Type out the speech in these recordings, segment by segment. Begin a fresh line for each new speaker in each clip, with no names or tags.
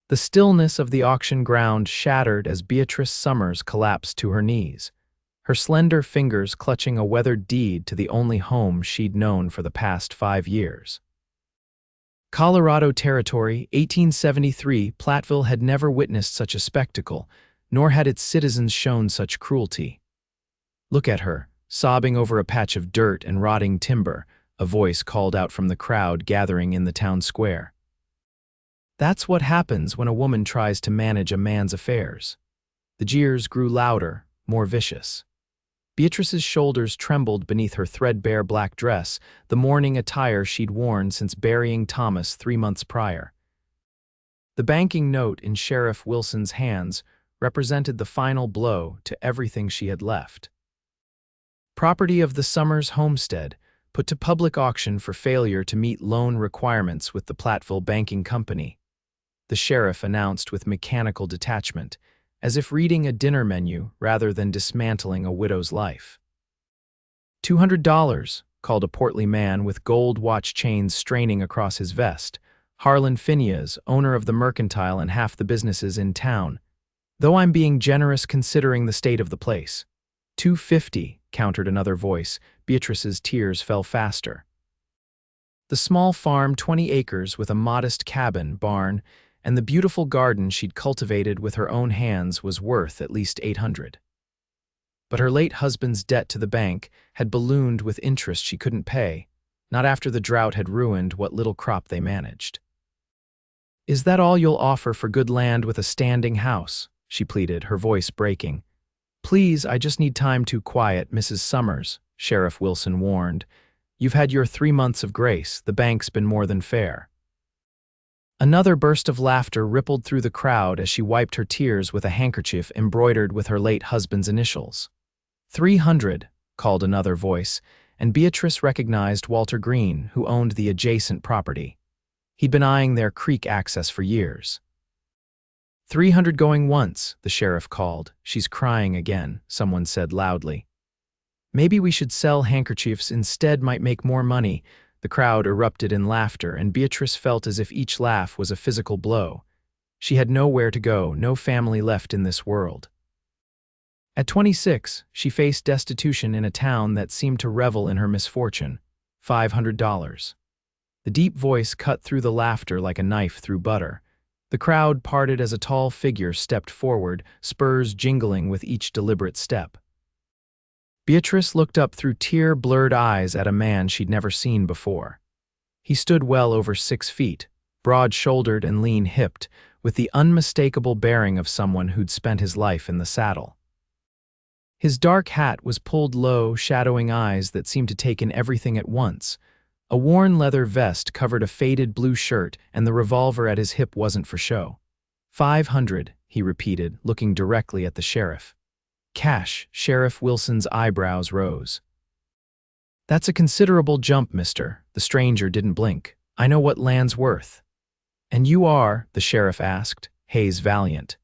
The stillness of the auction ground shattered as Beatrice Summers collapsed to her knees, her slender fingers clutching a weathered deed to the only home she'd known for the past 5 years. Colorado Territory, 1873. Platteville had never witnessed such a spectacle, nor had its citizens shown such cruelty. "Look at her, sobbing over a patch of dirt and rotting timber," a voice called out from the crowd gathering in the town square. That's what happens when a woman tries to manage a man's affairs. The jeers grew louder, more vicious. Beatrice's shoulders trembled beneath her threadbare black dress, the mourning attire she'd worn since burying Thomas 3 months prior. The banking note in Sheriff Wilson's hands represented the final blow to everything she had left. Property of the Summers homestead, put to public auction for failure to meet loan requirements with the Platteville Banking Company, the sheriff announced with mechanical detachment, as if reading a dinner menu rather than dismantling a widow's life. $200, called a portly man with gold watch chains straining across his vest, Harlan Phineas, owner of the Mercantile and half the businesses in town. "Though I'm being generous considering the state of the place." $250, countered another voice. Beatrice's tears fell faster. The small farm, 20 acres with a modest cabin, barn, and the beautiful garden she'd cultivated with her own hands was worth at least $800. But her late husband's debt to the bank had ballooned with interest she couldn't pay, not after the drought had ruined what little crop they managed. "Is that all you'll offer for good land with a standing house?" she pleaded, her voice breaking. "Please, I just need time to quiet, Mrs. Summers," Sheriff Wilson warned. "You've had your 3 months of grace. The bank's been more than fair." Another burst of laughter rippled through the crowd as she wiped her tears with a handkerchief embroidered with her late husband's initials. $300, called another voice, and Beatrice recognized Walter Green, who owned the adjacent property. He'd been eyeing their creek access for years. $300 going once, the sheriff called. "She's crying again," someone said loudly. "Maybe we should sell handkerchiefs instead, might make more money." The crowd erupted in laughter, and Beatrice felt as if each laugh was a physical blow. She had nowhere to go, no family left in this world. At 26, she faced destitution in a town that seemed to revel in her misfortune. $500. The deep voice cut through the laughter like a knife through butter. The crowd parted as a tall figure stepped forward, spurs jingling with each deliberate step. Beatrice looked up through tear-blurred eyes at a man she'd never seen before. He stood well over 6 feet, broad-shouldered and lean-hipped, with the unmistakable bearing of someone who'd spent his life in the saddle. His dark hat was pulled low, shadowing eyes that seemed to take in everything at once. A worn leather vest covered a faded blue shirt, and the revolver at his hip wasn't for show. $500, he repeated, looking directly at the sheriff. "Cash." Sheriff Wilson's eyebrows rose. "That's a considerable jump, mister." The stranger didn't blink. "I know what land's worth." "And you are?" the sheriff asked. "Hayes Valiant."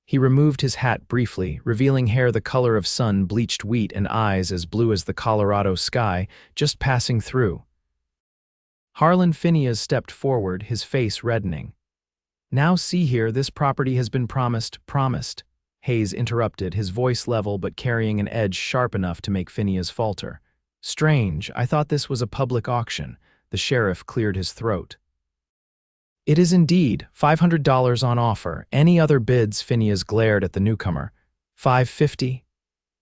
He removed his hat briefly, revealing hair the color of sun-bleached wheat and eyes as blue as the Colorado sky, just passing through. Harlan Phineas stepped forward, his face reddening. "Now see here, this property has been promised." Hayes interrupted, his voice level but carrying an edge sharp enough to make Phineas falter. "Strange, I thought this was a public auction." The sheriff cleared his throat. "It is indeed. $500 on offer. Any other bids?" Phineas glared at the newcomer. $550.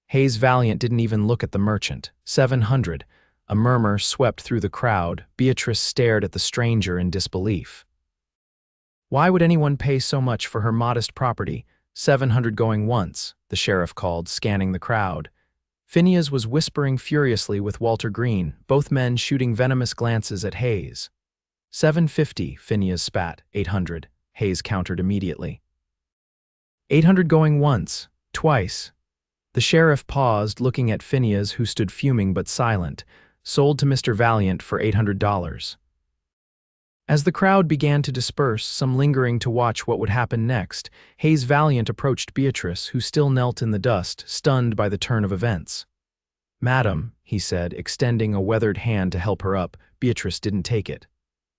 Hayes Valiant didn't even look at the merchant. $700. A murmur swept through the crowd. Beatrice stared at the stranger in disbelief. Why would anyone pay so much for her modest property? $700 going once, the sheriff called, scanning the crowd. Phineas was whispering furiously with Walter Green, both men shooting venomous glances at Hayes. $750, Phineas spat. $800, Hayes countered immediately. $800 going once, twice. The sheriff paused, looking at Phineas, who stood fuming but silent. Sold to Mr. Valiant for $800. As the crowd began to disperse, some lingering to watch what would happen next, Hayes Valiant approached Beatrice, who still knelt in the dust, stunned by the turn of events. "Madam," he said, extending a weathered hand to help her up. Beatrice didn't take it.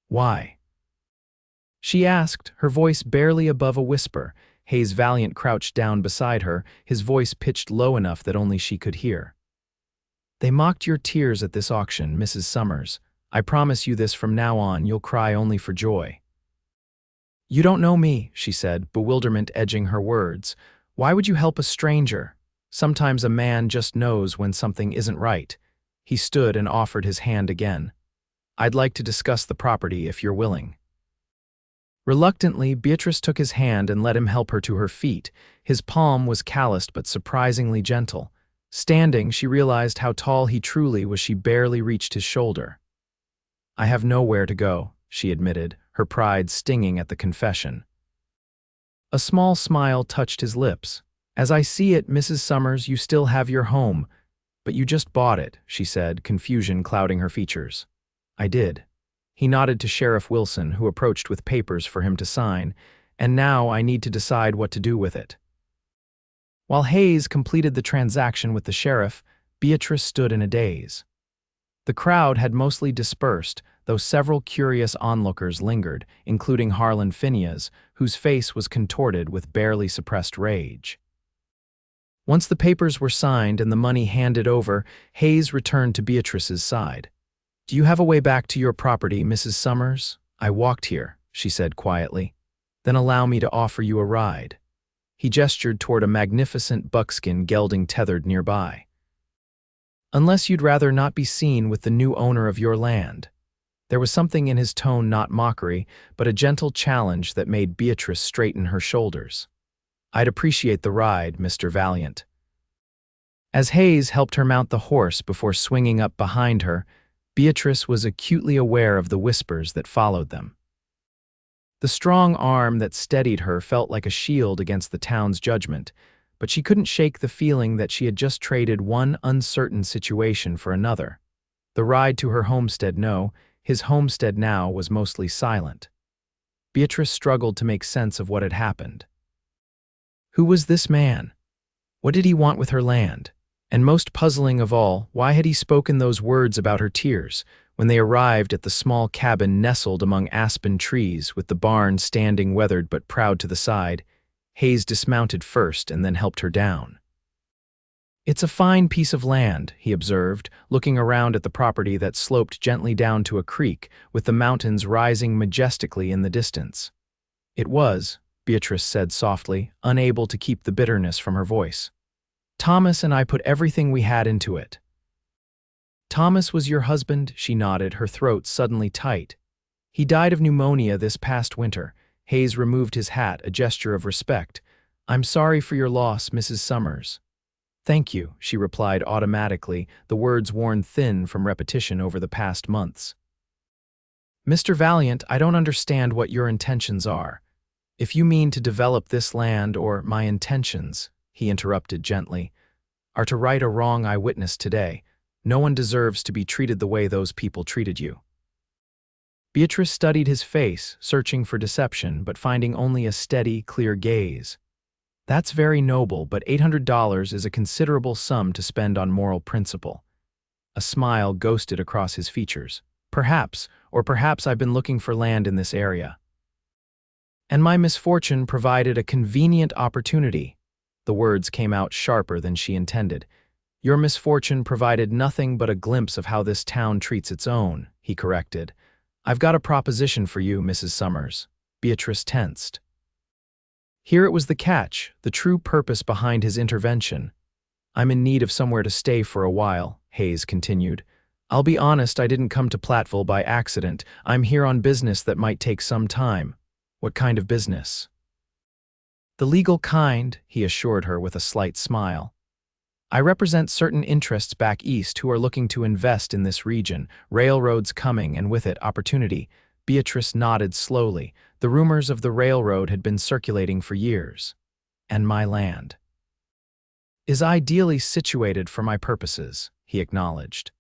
"Why?" she asked, her voice barely above a whisper. Hayes Valiant crouched down beside her, his voice pitched low enough that only she could hear. They mocked your tears at this auction, Mrs. Summers. I promise you this, from now on you'll cry only for joy. You don't know me, she said, bewilderment edging her words. Why would you help a stranger? Sometimes a man just knows when something isn't right. He stood and offered his hand again. I'd like to discuss the property if you're willing. Reluctantly, Beatrice took his hand and let him help her to her feet. His palm was calloused but surprisingly gentle. Standing, she realized how tall he truly was. She barely reached his shoulder. I have nowhere to go, she admitted, her pride stinging at the confession. A small smile touched his lips. As I see it, Mrs. Summers, you still have your home. But you just bought it, she said, confusion clouding her features. I did. He nodded to Sheriff Wilson, who approached with papers for him to sign, and now I need to decide what to do with it. While Hayes completed the transaction with the sheriff, Beatrice stood in a daze. The crowd had mostly dispersed, though several curious onlookers lingered, including Harlan Phineas, whose face was contorted with barely suppressed rage. Once the papers were signed and the money handed over, Hayes returned to Beatrice's side. Do you have a way back to your property, Mrs. Summers? I walked here, she said quietly. Then allow me to offer you a ride. He gestured toward a magnificent buckskin gelding tethered nearby. Unless you'd rather not be seen with the new owner of your land. There was something in his tone, not mockery, but a gentle challenge that made Beatrice straighten her shoulders. I'd appreciate the ride, Mr. Valiant. As Hayes helped her mount the horse before swinging up behind her, Beatrice was acutely aware of the whispers that followed them. The strong arm that steadied her felt like a shield against the town's judgment, but she couldn't shake the feeling that she had just traded one uncertain situation for another. The ride to her homestead, no, his homestead now was mostly silent. Beatrice struggled to make sense of what had happened. Who was this man? What did he want with her land? And most puzzling of all, why had he spoken those words about her tears when they arrived at the small cabin nestled among aspen trees with the barn standing weathered but proud to the side? Hayes dismounted first and then helped her down. It's a fine piece of land, he observed, looking around at the property that sloped gently down to a creek, with the mountains rising majestically in the distance. It was, Beatrice said softly, unable to keep the bitterness from her voice. Thomas and I put everything we had into it. Thomas was your husband? She nodded, her throat suddenly tight. He died of pneumonia this past winter. Hayes removed his hat, a gesture of respect. I'm sorry for your loss, Mrs. Summers. Thank you, she replied automatically, the words worn thin from repetition over the past months. Mr. Valiant, I don't understand what your intentions are. If you mean to develop this land, or my intentions, he interrupted gently, are to right a wrong I witnessed today. No one deserves to be treated the way those people treated you. Beatrice studied his face, searching for deception, but finding only a steady, clear gaze. That's very noble, but $800 is a considerable sum to spend on moral principle. A smile ghosted across his features. Perhaps, or perhaps I've been looking for land in this area. And my misfortune provided a convenient opportunity. The words came out sharper than she intended. Your misfortune provided nothing but a glimpse of how this town treats its own, he corrected. I've got a proposition for you, Mrs. Summers. Beatrice tensed. Here it was the catch, the true purpose behind his intervention. I'm in need of somewhere to stay for a while, Hayes continued. I'll be honest, I didn't come to Platteville by accident. I'm here on business that might take some time. What kind of business? The legal kind, he assured her with a slight smile. I represent certain interests back east who are looking to invest in this region, railroads coming and with it opportunity. Beatrice nodded slowly. The rumors of the railroad had been circulating for years. And my land is ideally situated for my purposes, he acknowledged.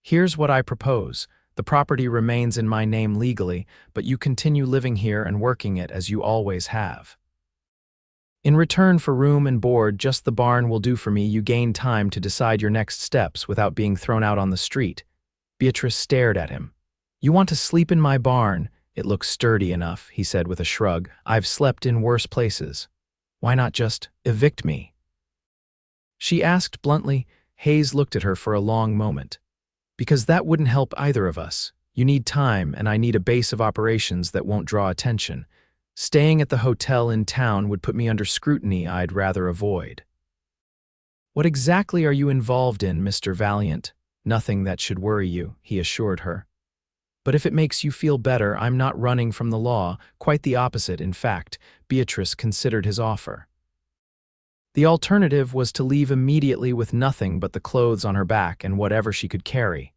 Here's what I propose. The property remains in my name legally, but you continue living here and working it as you always have. In return for room and board, just the barn will do for me. You gain time to decide your next steps without being thrown out on the street. Beatrice stared at him. You want to sleep in my barn? It looks sturdy enough, he said with a shrug. I've slept in worse places. Why not just evict me? She asked bluntly. Hayes looked at her for a long moment. Because that wouldn't help either of us. You need time, and I need a base of operations that won't draw attention. Staying at the hotel in town would put me under scrutiny I'd rather avoid. What exactly are you involved in, Mr. Valiant? Nothing that should worry you, he assured her. But if it makes you feel better, I'm not running from the law, quite the opposite, in fact. Beatrice considered his offer. The alternative was to leave immediately with nothing but the clothes on her back and whatever she could carry.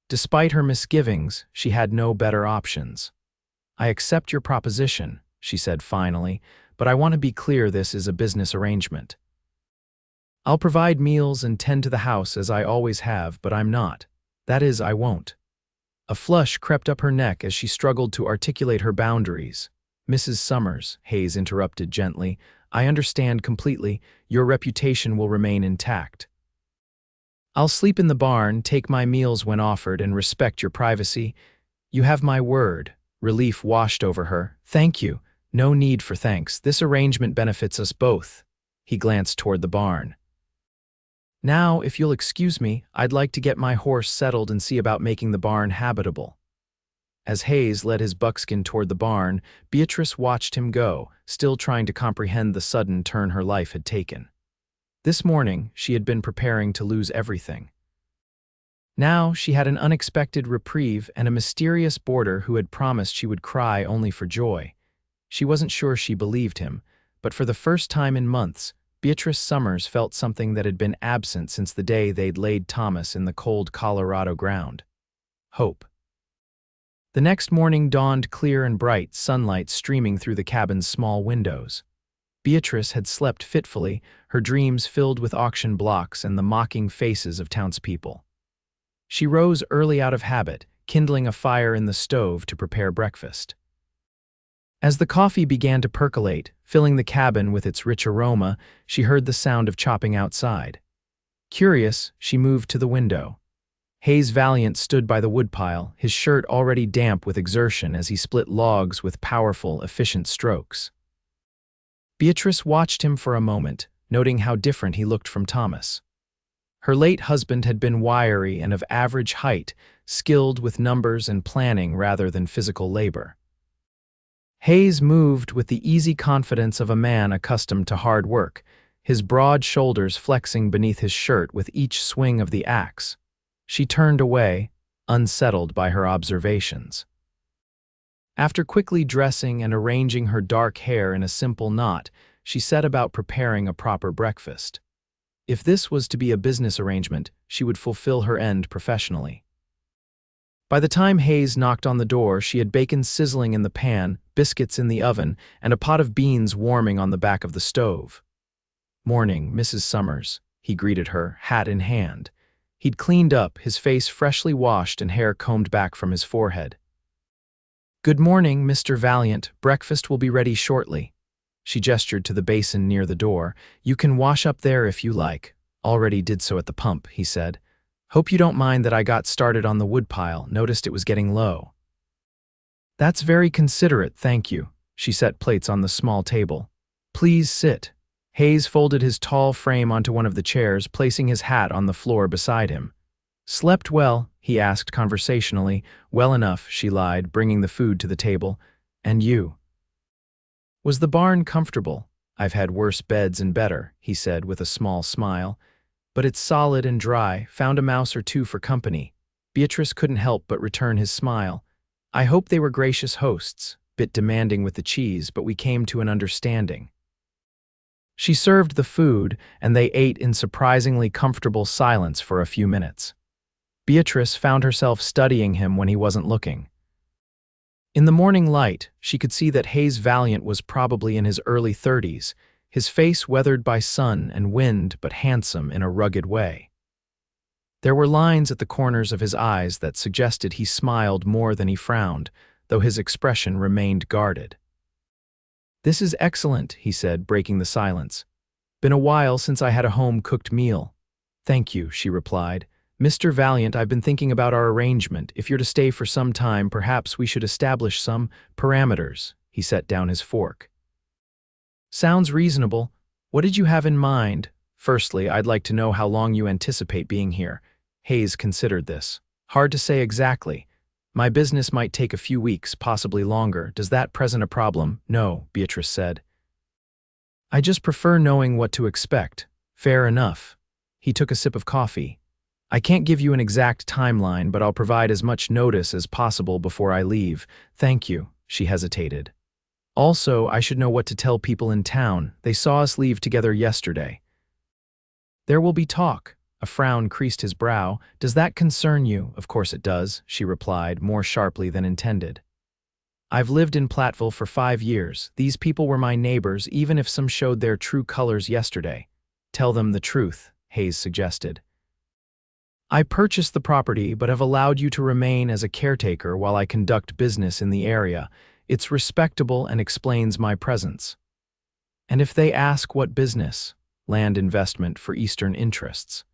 Despite her misgivings, she had no better options. I accept your proposition, she said finally, but I want to be clear this is a business arrangement. I'll provide meals and tend to the house as I always have, but I'm not. That is, I won't. A flush crept up her neck as she struggled to articulate her boundaries. Mrs. Summers, Hayes interrupted gently, I understand completely. Your reputation will remain intact. I'll sleep in the barn, take my meals when offered, and respect your privacy. You have my word. Relief washed over her. Thank you. No need for thanks. This arrangement benefits us both. He glanced toward the barn. Now, if you'll excuse me, I'd like to get my horse settled and see about making the barn habitable. As Hayes led his buckskin toward the barn, Beatrice watched him go, still trying to comprehend the sudden turn her life had taken. This morning, she had been preparing to lose everything. Now, she had an unexpected reprieve and a mysterious boarder who had promised she would cry only for joy. She wasn't sure she believed him, but for the first time in months, Beatrice Summers felt something that had been absent since the day they'd laid Thomas in the cold Colorado ground. Hope. The next morning dawned clear and bright, sunlight streaming through the cabin's small windows. Beatrice had slept fitfully, her dreams filled with auction blocks and the mocking faces of townspeople. She rose early out of habit, kindling a fire in the stove to prepare breakfast. As the coffee began to percolate, filling the cabin with its rich aroma, she heard the sound of chopping outside. Curious, she moved to the window. Hayes Valiant stood by the woodpile, his shirt already damp with exertion as he split logs with powerful, efficient strokes. Beatrice watched him for a moment, noting how different he looked from Thomas. Her late husband had been wiry and of average height, skilled with numbers and planning rather than physical labor. Hayes moved with the easy confidence of a man accustomed to hard work, his broad shoulders flexing beneath his shirt with each swing of the axe. She turned away, unsettled by her observations. After quickly dressing and arranging her dark hair in a simple knot, she set about preparing a proper breakfast. If this was to be a business arrangement, she would fulfill her end professionally. By the time Hayes knocked on the door, she had bacon sizzling in the pan, biscuits in the oven, and a pot of beans warming on the back of the stove. "Morning, Mrs. Summers," he greeted her, hat in hand. He'd cleaned up, his face freshly washed and hair combed back from his forehead. "Good morning, Mr. Valiant. Breakfast will be ready shortly." She gestured to the basin near the door. "You can wash up there if you like." "Already did so at the pump," he said. "Hope you don't mind that I got started on the woodpile, noticed it was getting low." "That's very considerate, thank you." She set plates on the small table. "Please sit." Hayes folded his tall frame onto one of the chairs, placing his hat on the floor beside him. "Slept well?" he asked conversationally. "Well enough," she lied, bringing the food to the table. "And you?" "Was the barn comfortable?" "I've had worse beds and better," he said with a small smile. "But it's solid and dry, found a mouse or two for company." Beatrice couldn't help but return his smile. "I hope they were gracious hosts, bit demanding with the cheese, but we came to an understanding." She served the food, and they ate in surprisingly comfortable silence for a few minutes. Beatrice found herself studying him when he wasn't looking. In the morning light, she could see that Hayes Valiant was probably in his early 30s, his face weathered by sun and wind but handsome in a rugged way. There were lines at the corners of his eyes that suggested he smiled more than he frowned, though his expression remained guarded. "This is excellent," he said, breaking the silence. "Been a while since I had a home-cooked meal." "Thank you," she replied, Mr. Valiant, I've been thinking about our arrangement. If you're to stay for some time, perhaps we should establish some parameters. He set down his fork. Sounds reasonable. What did you have in mind? Firstly, I'd like to know how long you anticipate being here. Hayes considered this. Hard to say exactly. My business might take a few weeks, possibly longer. Does that present a problem? No, Beatrice said. I just prefer knowing what to expect. Fair enough. He took a sip of coffee. I can't give you an exact timeline, but I'll provide as much notice as possible before I leave. Thank you, she hesitated. Also, I should know what to tell people in town. They saw us leave together yesterday. There will be talk. A frown creased his brow. Does that concern you? Of course it does, she replied, more sharply than intended. I've lived in Platteville for 5 years. These people were my neighbors, even if some showed their true colors yesterday. Tell them the truth, Hayes suggested. I purchased the property but have allowed you to remain as a caretaker while I conduct business in the area. It's respectable and explains my presence. And if they ask what business, land investment for Eastern interests.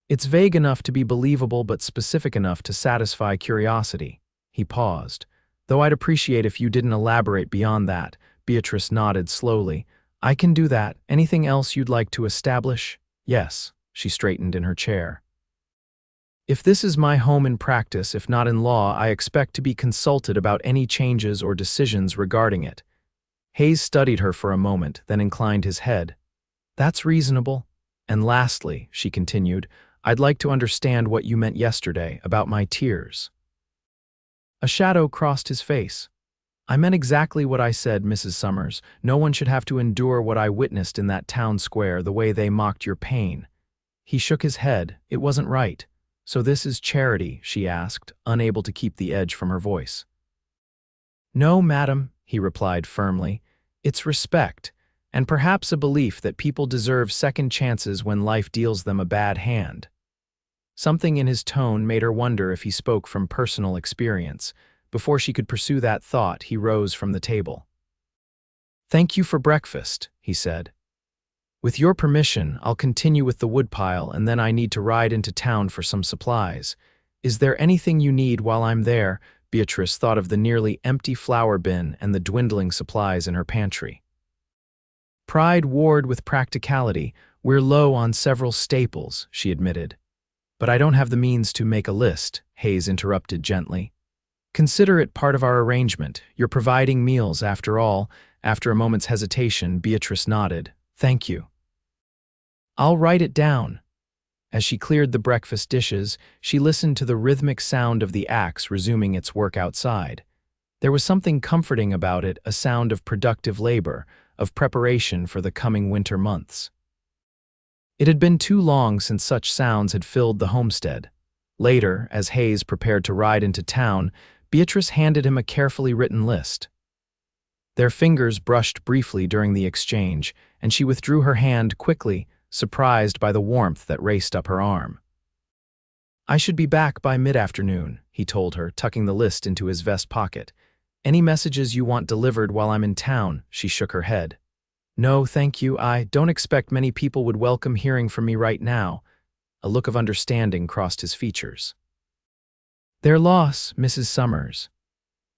It's vague enough to be believable but specific enough to satisfy curiosity. He paused. Though I'd appreciate if you didn't elaborate beyond that. Beatrice nodded slowly. I can do that. Anything else you'd like to establish? Yes. She straightened in her chair. If this is my home in practice, if not in law, I expect to be consulted about any changes or decisions regarding it. Hayes studied her for a moment, then inclined his head. That's reasonable. And lastly, she continued, I'd like to understand what you meant yesterday about my tears. A shadow crossed his face. I meant exactly what I said, Mrs. Summers. No one should have to endure what I witnessed in that town square, the way they mocked your pain. He shook his head. It wasn't right. So this is charity, she asked, unable to keep the edge from her voice. No, madam, he replied firmly. It's respect, and perhaps a belief that people deserve second chances when life deals them a bad hand. Something in his tone made her wonder if he spoke from personal experience. Before she could pursue that thought, he rose from the table. Thank you for breakfast, he said. With your permission, I'll continue with the woodpile, and then I need to ride into town for some supplies. Is there anything you need while I'm there? Beatrice thought of the nearly empty flour bin and the dwindling supplies in her pantry. Pride warred with practicality. We're low on several staples, she admitted. But I don't have the means to make a list, Hayes interrupted gently. Consider it part of our arrangement. You're providing meals, after all. After a moment's hesitation, Beatrice nodded. Thank you. I'll write it down. As she cleared the breakfast dishes, she listened to the rhythmic sound of the axe resuming its work outside. There was something comforting about it, a sound of productive labor, of preparation for the coming winter months. It had been too long since such sounds had filled the homestead. Later, as Hayes prepared to ride into town, Beatrice handed him a carefully written list. Their fingers brushed briefly during the exchange, and she withdrew her hand quickly, surprised by the warmth that raced up her arm. I should be back by mid-afternoon, he told her, tucking the list into his vest pocket. Any messages you want delivered while I'm in town? She shook her head. No, thank you. I don't expect many people would welcome hearing from me right now. A look of understanding crossed his features. Their loss, Mrs. Summers.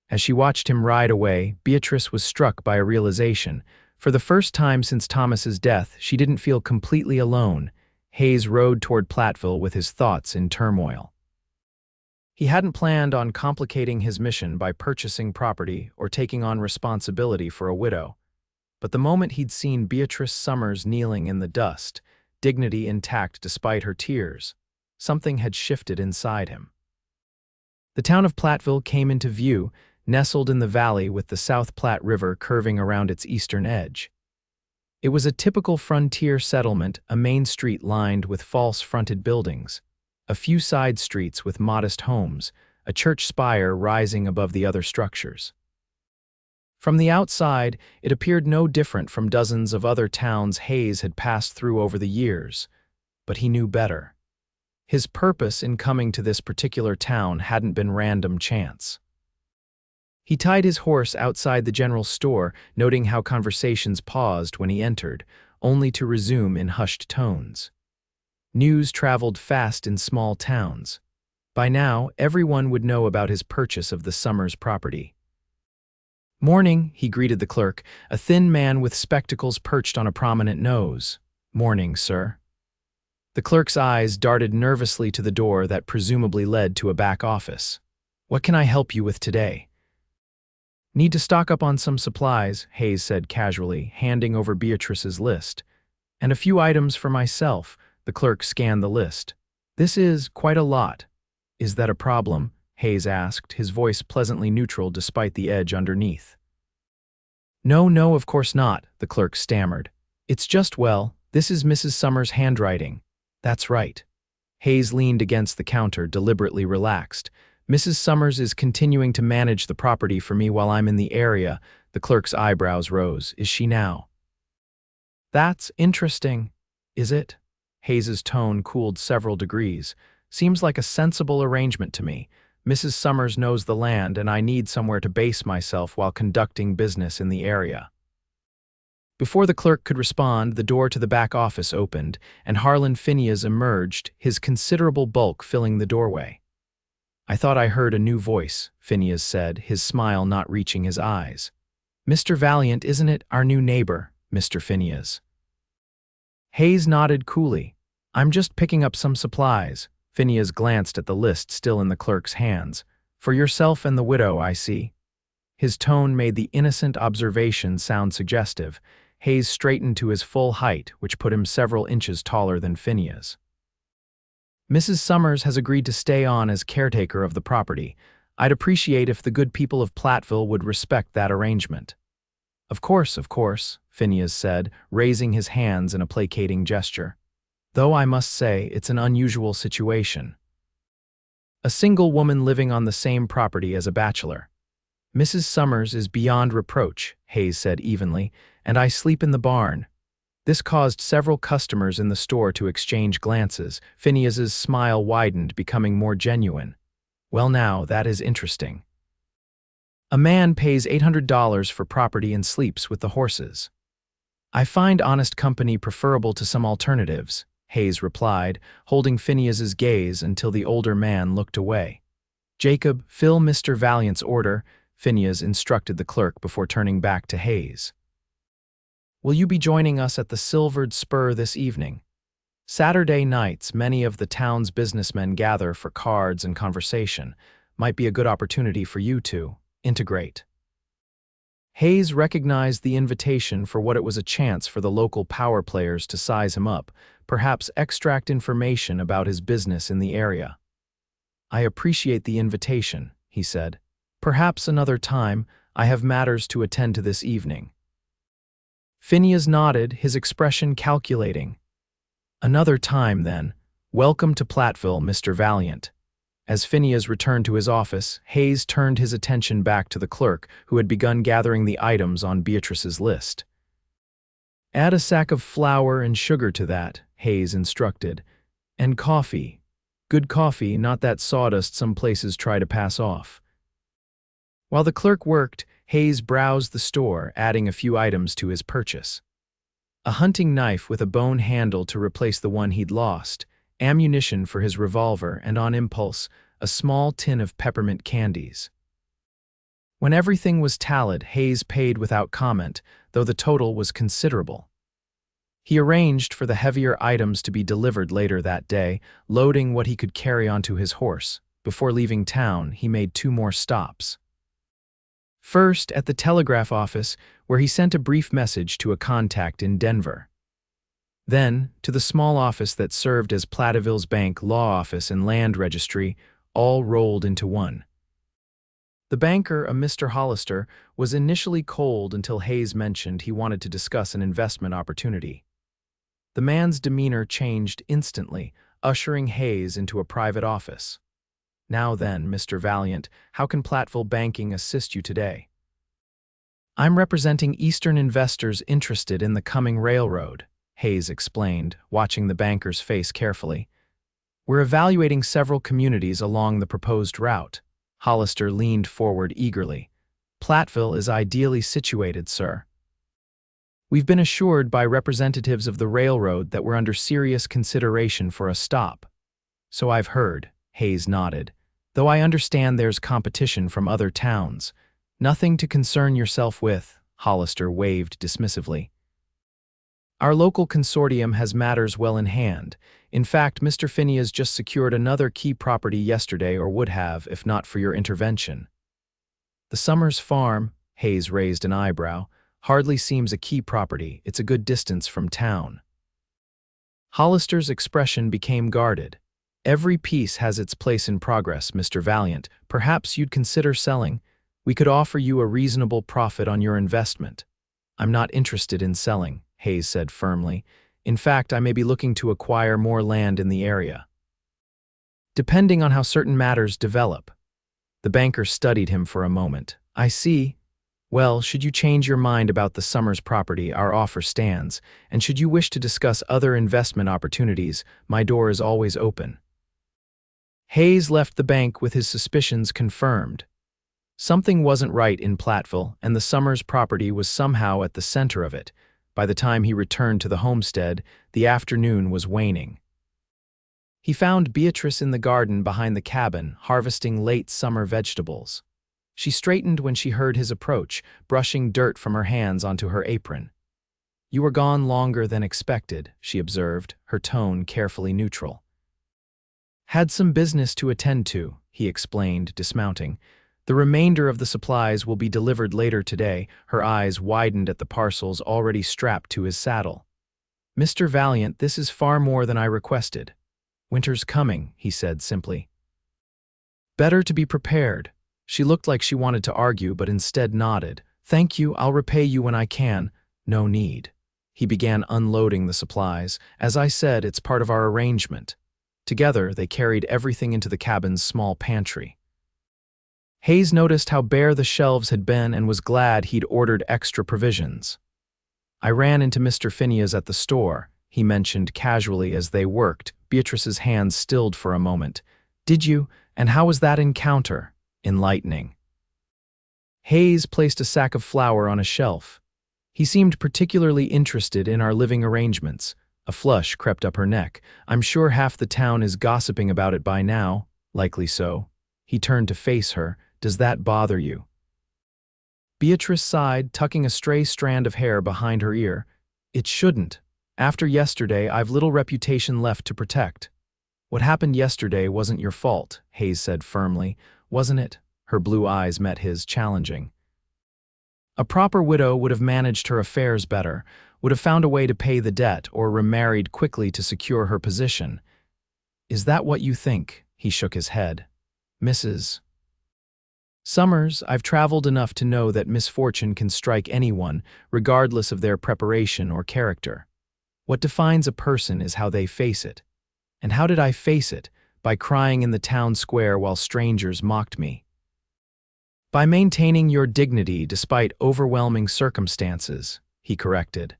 As she watched him ride away, Beatrice was struck by a realization. For the first time since Thomas's death, she didn't feel completely alone. Hayes rode toward Platteville with his thoughts in turmoil. He hadn't planned on complicating his mission by purchasing property or taking on responsibility for a widow. But the moment he'd seen Beatrice Summers kneeling in the dust, dignity intact despite her tears, something had shifted inside him. The town of Platteville came into view, nestled in the valley with the South Platte River curving around its eastern edge. It was a typical frontier settlement, a main street lined with false-fronted buildings, a few side streets with modest homes, a church spire rising above the other structures. From the outside, it appeared no different from dozens of other towns Hayes had passed through over the years, but he knew better. His purpose in coming to this particular town hadn't been random chance. He tied his horse outside the general store, noting how conversations paused when he entered, only to resume in hushed tones. News traveled fast in small towns. By now, everyone would know about his purchase of the Summers property. "Morning," he greeted the clerk, a thin man with spectacles perched on a prominent nose. "Morning, sir." The clerk's eyes darted nervously to the door that presumably led to a back office. "What can I help you with today?" "Need to stock up on some supplies," Hayes said casually, handing over Beatrice's list. "And a few items for myself." The clerk scanned the list. "This is quite a lot." "Is that a problem?" Hayes asked, his voice pleasantly neutral despite the edge underneath. "No, no, of course not," the clerk stammered. "It's just, well, this is Mrs. Summers' handwriting." "That's right." Hayes leaned against the counter, deliberately relaxed. "Mrs. Summers is continuing to manage the property for me while I'm in the area." The clerk's eyebrows rose. "Is she now?" "That's interesting." "Is it?" Hayes's tone cooled several degrees. "Seems like a sensible arrangement to me. Mrs. Summers knows the land, and I need somewhere to base myself while conducting business in the area." Before the clerk could respond, the door to the back office opened, and Harlan Phineas emerged, his considerable bulk filling the doorway. "I thought I heard a new voice," Phineas said, his smile not reaching his eyes. "Mr. Valiant, isn't it, our new neighbor, Mr. Phineas?" Hayes nodded coolly. "I'm just picking up some supplies." Phineas glanced at the list still in the clerk's hands. "For yourself and the widow, I see." His tone made the innocent observation sound suggestive. Hayes straightened to his full height, which put him several inches taller than Phineas. "Mrs. Summers has agreed to stay on as caretaker of the property. I'd appreciate if the good people of Platteville would respect that arrangement." Of course," Phineas said, raising his hands in a placating gesture. "Though I must say it's an unusual situation. A single woman living on the same property as a bachelor." "Mrs. Summers is beyond reproach," Hayes said evenly, "and I sleep in the barn." This caused several customers in the store to exchange glances. Phineas's smile widened, becoming more genuine. "Well now, that is interesting. A man pays $800 for property and sleeps with the horses." "I find honest company preferable to some alternatives," Hayes replied, holding Phineas's gaze until the older man looked away. "Jacob, fill Mr. Valiant's order," Phineas instructed the clerk before turning back to Hayes. "Will you be joining us at the Silvered Spur this evening?" Saturday nights, many of the town's businessmen gather for cards and conversation. Might be a good opportunity for you to integrate. Hayes recognized the invitation for what it was, a chance for the local power players to size him up, perhaps extract information about his business in the area. "I appreciate the invitation," he said. "Perhaps another time. I have matters to attend to this evening." Phineas nodded, his expression calculating. "Another time, then. Welcome to Platteville, Mr. Valiant." As Phineas returned to his office, Hayes turned his attention back to the clerk, who had begun gathering the items on Beatrice's list. "Add a sack of flour and sugar to that," Hayes instructed. "And coffee. Good coffee, not that sawdust some places try to pass off." While the clerk worked, Hayes browsed the store, adding a few items to his purchase. A hunting knife with a bone handle to replace the one he'd lost, ammunition for his revolver, and on impulse, a small tin of peppermint candies. When everything was tallied, Hayes paid without comment, though the total was considerable. He arranged for the heavier items to be delivered later that day, loading what he could carry onto his horse. Before leaving town, he made 2 more stops. First, at the telegraph office, where he sent a brief message to a contact in Denver. Then, to the small office that served as Platteville's bank, law office, and land registry, all rolled into one. The banker, a Mr. Hollister, was initially cold until Hayes mentioned he wanted to discuss an investment opportunity. The man's demeanor changed instantly, ushering Hayes into a private office. "Now then, Mr. Valiant, how can Platteville Banking assist you today?" "I'm representing Eastern investors interested in the coming railroad," Hayes explained, watching the banker's face carefully. "We're evaluating several communities along the proposed route." Hollister leaned forward eagerly. "Platteville is ideally situated, sir." We've been assured by representatives of the railroad that we're under serious consideration for a stop. So I've heard, Hayes nodded. Though I understand there's competition from other towns. Nothing to concern yourself with, Hollister waved dismissively. Our local consortium has matters well in hand. In fact, Mr. Phineas just secured another key property yesterday, or would have, if not for your intervention. The Summers farm, Hayes raised an eyebrow, hardly seems a key property. It's a good distance from town. Hollister's expression became guarded. Every piece has its place in progress, Mr. Valiant. Perhaps you'd consider selling. We could offer you a reasonable profit on your investment. I'm not interested in selling, Hayes said firmly. In fact, I may be looking to acquire more land in the area. Depending on how certain matters develop. The banker studied him for a moment. I see. Well, should you change your mind about the Summers property, our offer stands, and should you wish to discuss other investment opportunities, my door is always open. Hayes left the bank with his suspicions confirmed. Something wasn't right in Platteville, and the Summers property was somehow at the center of it. By the time he returned to the homestead, the afternoon was waning. He found Beatrice in the garden behind the cabin, harvesting late summer vegetables. She straightened when she heard his approach, brushing dirt from her hands onto her apron. You were gone longer than expected, she observed, her tone carefully neutral. Had some business to attend to, he explained, dismounting. The remainder of the supplies will be delivered later today. Her eyes widened at the parcels already strapped to his saddle. Mr. Valiant, this is far more than I requested. Winter's coming, he said simply. Better to be prepared. She looked like she wanted to argue, but instead nodded. Thank you, I'll repay you when I can. No need. He began unloading the supplies. As I said, it's part of our arrangement. Together, they carried everything into the cabin's small pantry. Hayes noticed how bare the shelves had been and was glad he'd ordered extra provisions. I ran into Mr. Phineas at the store, he mentioned casually as they worked. Beatrice's hands stilled for a moment. Did you? And how was that encounter? Enlightening. Hayes placed a sack of flour on a shelf. He seemed particularly interested in our living arrangements. A flush crept up her neck. I'm sure half the town is gossiping about it by now. Likely so. He turned to face her. Does that bother you? Beatrice sighed, tucking a stray strand of hair behind her ear. It shouldn't. After yesterday, I've little reputation left to protect. What happened yesterday wasn't your fault, Hayes said firmly. Wasn't it? Her blue eyes met his, challenging. A proper widow would have managed her affairs better, would have found a way to pay the debt or remarried quickly to secure her position. Is that what you think? He shook his head. Mrs. Summers, I've traveled enough to know that misfortune can strike anyone, regardless of their preparation or character. What defines a person is how they face it. And how did I face it? By crying in the town square while strangers mocked me. By maintaining your dignity despite overwhelming circumstances, he corrected.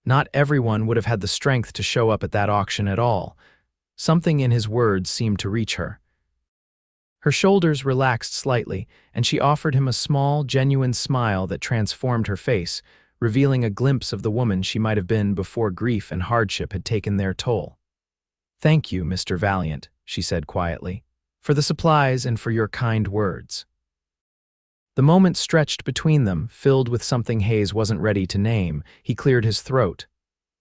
Not everyone would have had the strength to show up at that auction at all. Something in his words seemed to reach her. Her shoulders relaxed slightly, and she offered him a small, genuine smile that transformed her face, revealing a glimpse of the woman she might have been before grief and hardship had taken their toll. Thank you, Mr. Valiant, she said quietly, for the supplies and for your kind words. The moment stretched between them, filled with something Hayes wasn't ready to name. He cleared his throat.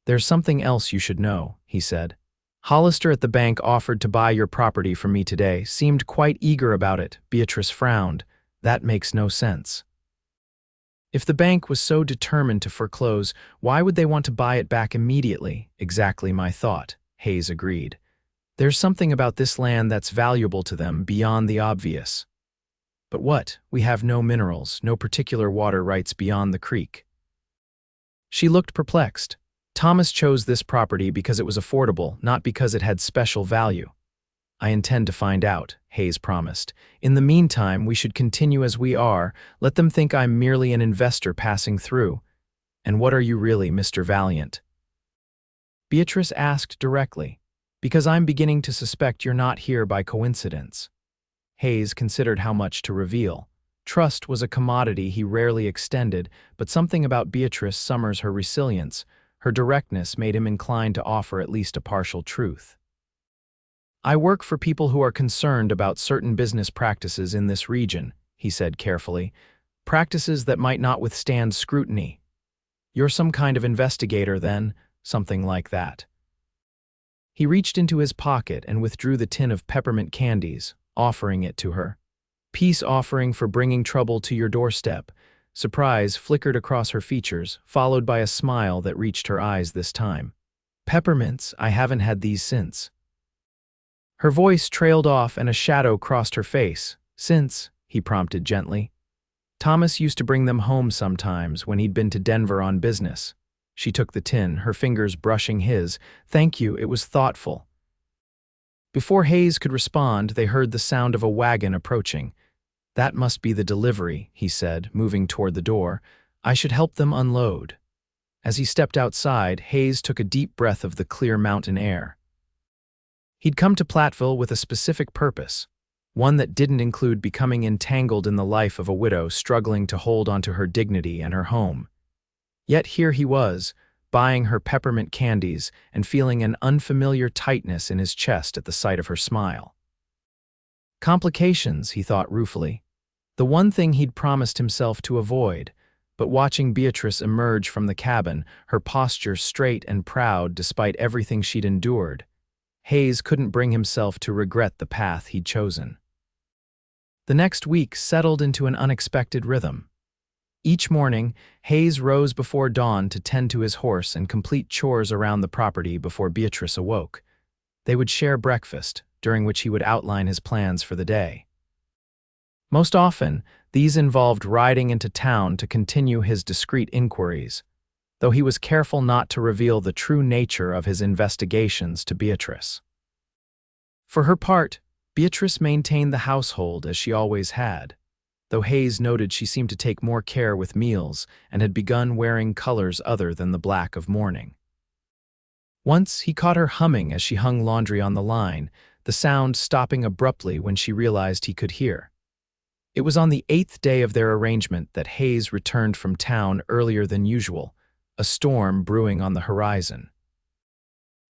There's something else you should know, he said. Hollister at the bank offered to buy your property from me today, seemed quite eager about it. Beatrice frowned. That makes no sense. If the bank was so determined to foreclose, why would they want to buy it back immediately? Exactly my thought, Hayes agreed. There's something about this land that's valuable to them beyond the obvious. But what? We have no minerals, no particular water rights beyond the creek. She looked perplexed. Thomas chose this property because it was affordable, not because it had special value. I intend to find out, Hayes promised. In the meantime, we should continue as we are. Let them think I'm merely an investor passing through. And what are you really, Mr. Valiant? Beatrice asked directly. Because I'm beginning to suspect you're not here by coincidence. Hayes considered how much to reveal. Trust was a commodity he rarely extended, but something about Beatrice Summers, her resilience, her directness made him inclined to offer at least a partial truth. "I work for people who are concerned about certain business practices in this region," he said carefully, "practices that might not withstand scrutiny. You're some kind of investigator, then, something like that." He reached into his pocket and withdrew the tin of peppermint candies, offering it to her. "Peace offering for bringing trouble to your doorstep." Surprise flickered across her features, followed by a smile that reached her eyes this time. "Peppermints, I haven't had these since." Her voice trailed off and a shadow crossed her face. "Since," he prompted gently. "Thomas used to bring them home sometimes when he'd been to Denver on business." She took the tin, her fingers brushing his. "Thank you, it was thoughtful." Before Hayes could respond, they heard the sound of a wagon approaching. "That must be the delivery," he said, moving toward the door. "I should help them unload." As he stepped outside, Hayes took a deep breath of the clear mountain air. He'd come to Platteville with a specific purpose, one that didn't include becoming entangled in the life of a widow struggling to hold onto her dignity and her home. Yet here he was, buying her peppermint candies and feeling an unfamiliar tightness in his chest at the sight of her smile. Complications, he thought ruefully. The one thing he'd promised himself to avoid, but watching Beatrice emerge from the cabin, her posture straight and proud despite everything she'd endured, Hayes couldn't bring himself to regret the path he'd chosen. The next week settled into an unexpected rhythm. Each morning, Hayes rose before dawn to tend to his horse and complete chores around the property before Beatrice awoke. They would share breakfast, during which he would outline his plans for the day. Most often, these involved riding into town to continue his discreet inquiries, though he was careful not to reveal the true nature of his investigations to Beatrice. For her part, Beatrice maintained the household as she always had, though Hayes noted she seemed to take more care with meals and had begun wearing colors other than the black of mourning. Once he caught her humming as she hung laundry on the line, the sound stopping abruptly when she realized he could hear. It was on the 8th day of their arrangement that Hayes returned from town earlier than usual, a storm brewing on the horizon.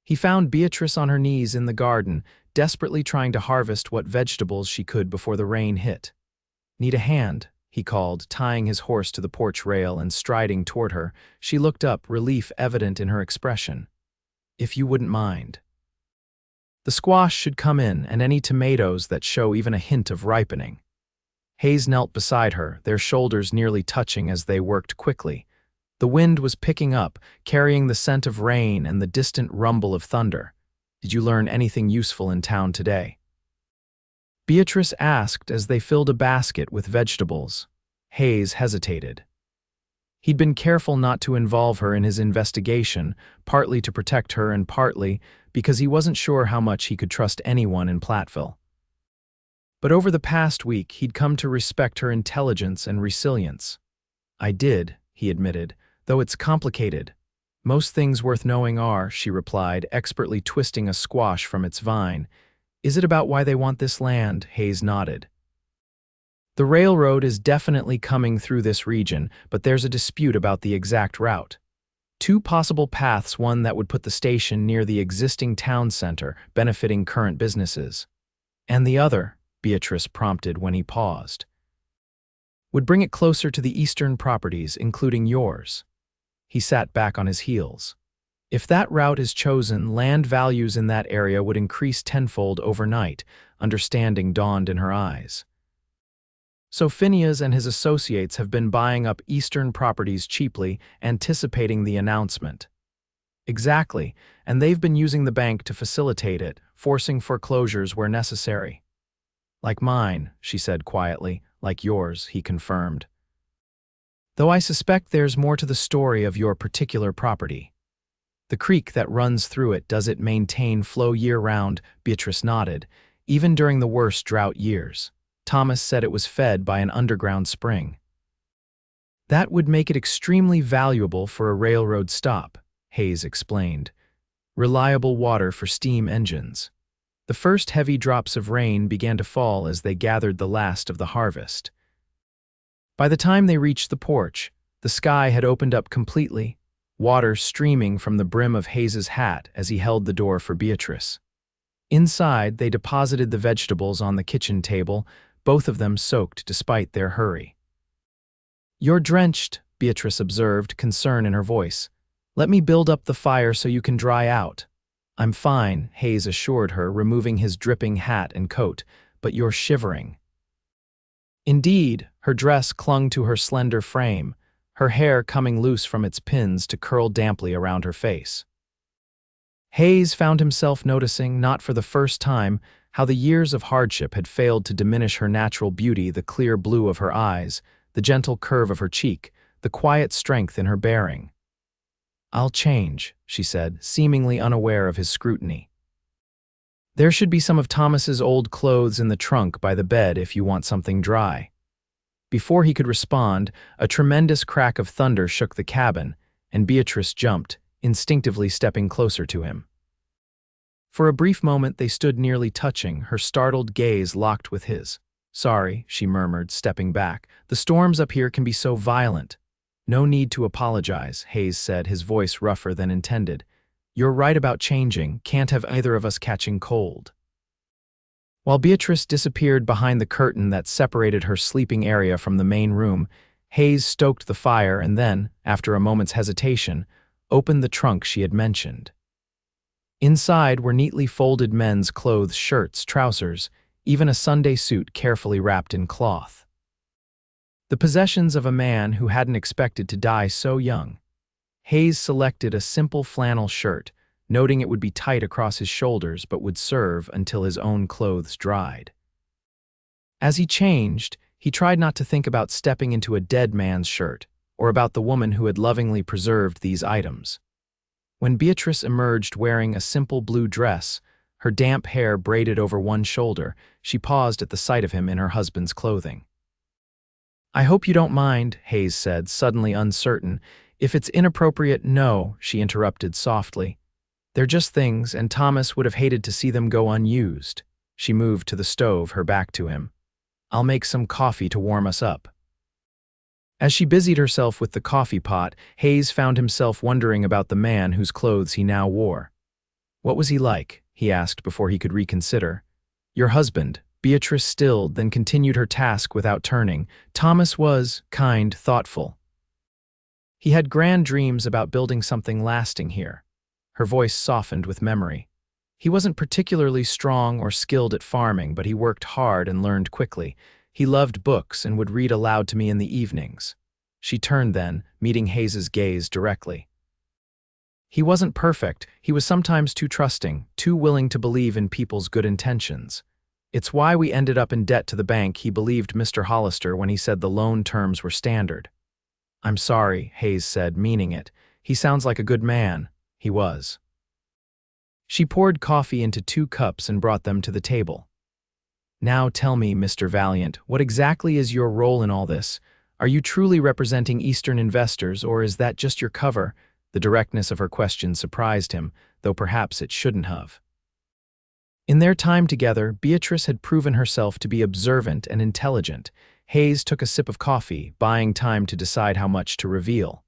He found Beatrice on her knees in the garden, desperately trying to harvest what vegetables she could before the rain hit. "Need a hand?" he called, tying his horse to the porch rail and striding toward her. She looked up, relief evident in her expression. "If you wouldn't mind." The squash should come in, and any tomatoes that show even a hint of ripening. Hayes knelt beside her, their shoulders nearly touching as they worked quickly. The wind was picking up, carrying the scent of rain and the distant rumble of thunder. "Did you learn anything useful in town today?" Beatrice asked as they filled a basket with vegetables. Hayes hesitated. He'd been careful not to involve her in his investigation, partly to protect her and partly because he wasn't sure how much he could trust anyone in Platteville. But over the past week, he'd come to respect her intelligence and resilience. "I did," he admitted, "though it's complicated." "Most things worth knowing are," she replied, expertly twisting a squash from its vine. "Is it about why they want this land?" Hayes nodded. "The railroad is definitely coming through this region, but there's a dispute about the exact route. Two possible paths, one that would put the station near the existing town center, benefiting current businesses. And the other," Beatrice prompted when he paused, "would bring it closer to the eastern properties, including yours." He sat back on his heels. "If that route is chosen, land values in that area would increase tenfold overnight," understanding dawned in her eyes. "So Phineas and his associates have been buying up eastern properties cheaply, anticipating the announcement." "Exactly, and they've been using the bank to facilitate it, forcing foreclosures where necessary." "Like mine," she said quietly. "Like yours," he confirmed. "Though I suspect there's more to the story of your particular property." "The creek that runs through it, does it maintain flow year-round?" Beatrice nodded. "Even during the worst drought years. Thomas said it was fed by an underground spring." "That would make it extremely valuable for a railroad stop," Hayes explained. "Reliable water for steam engines." The first heavy drops of rain began to fall as they gathered the last of the harvest. By the time they reached the porch, the sky had opened up completely, water streaming from the brim of Hayes's hat as he held the door for Beatrice. Inside, they deposited the vegetables on the kitchen table, both of them soaked despite their hurry. "You're drenched," Beatrice observed, concern in her voice. "Let me build up the fire so you can dry out." "I'm fine," Hayes assured her, removing his dripping hat and coat, "but you're shivering." Indeed, her dress clung to her slender frame, her hair coming loose from its pins to curl damply around her face. Hayes found himself noticing, not for the first time, how the years of hardship had failed to diminish her natural beauty, the clear blue of her eyes, the gentle curve of her cheek, the quiet strength in her bearing. "I'll change," she said, seemingly unaware of his scrutiny. "There should be some of Thomas's old clothes in the trunk by the bed if you want something dry." Before he could respond, a tremendous crack of thunder shook the cabin, and Beatrice jumped, instinctively stepping closer to him. For a brief moment they stood nearly touching, her startled gaze locked with his. "Sorry," she murmured, stepping back. "The storms up here can be so violent." "No need to apologize," Hayes said, his voice rougher than intended. "You're right about changing, can't have either of us catching cold." While Beatrice disappeared behind the curtain that separated her sleeping area from the main room, Hayes stoked the fire and then, after a moment's hesitation, opened the trunk she had mentioned. Inside were neatly folded men's clothes, shirts, trousers, even a Sunday suit carefully wrapped in cloth. The possessions of a man who hadn't expected to die so young. Hayes selected a simple flannel shirt, noting it would be tight across his shoulders but would serve until his own clothes dried. As he changed, he tried not to think about stepping into a dead man's shirt, or about the woman who had lovingly preserved these items. When Beatrice emerged wearing a simple blue dress, her damp hair braided over one shoulder, she paused at the sight of him in her husband's clothing. "I hope you don't mind," Hayes said, suddenly uncertain. "If it's inappropriate, no," she interrupted softly. "They're just things, and Thomas would have hated to see them go unused." She moved to the stove, her back to him. "I'll make some coffee to warm us up." As she busied herself with the coffee pot, Hayes found himself wondering about the man whose clothes he now wore. "What was he like?" he asked before he could reconsider. "Your husband." Beatrice stilled, then continued her task without turning. "Thomas was kind, thoughtful. He had grand dreams about building something lasting here." Her voice softened with memory. "He wasn't particularly strong or skilled at farming, but he worked hard and learned quickly. He loved books and would read aloud to me in the evenings." She turned then, meeting Hayes's gaze directly. "He wasn't perfect. He was sometimes too trusting, too willing to believe in people's good intentions. It's why we ended up in debt to the bank. He believed Mr. Hollister when he said the loan terms were standard." "I'm sorry," Hayes said, meaning it. "He sounds like a good man." He was. She poured coffee into 2 cups and brought them to the table. "Now tell me, Mr. Valiant, what exactly is your role in all this? Are you truly representing Eastern investors, or is that just your cover?" The directness of her question surprised him, though perhaps it shouldn't have. In their time together, Beatrice had proven herself to be observant and intelligent. Hayes took a sip of coffee, buying time to decide how much to reveal.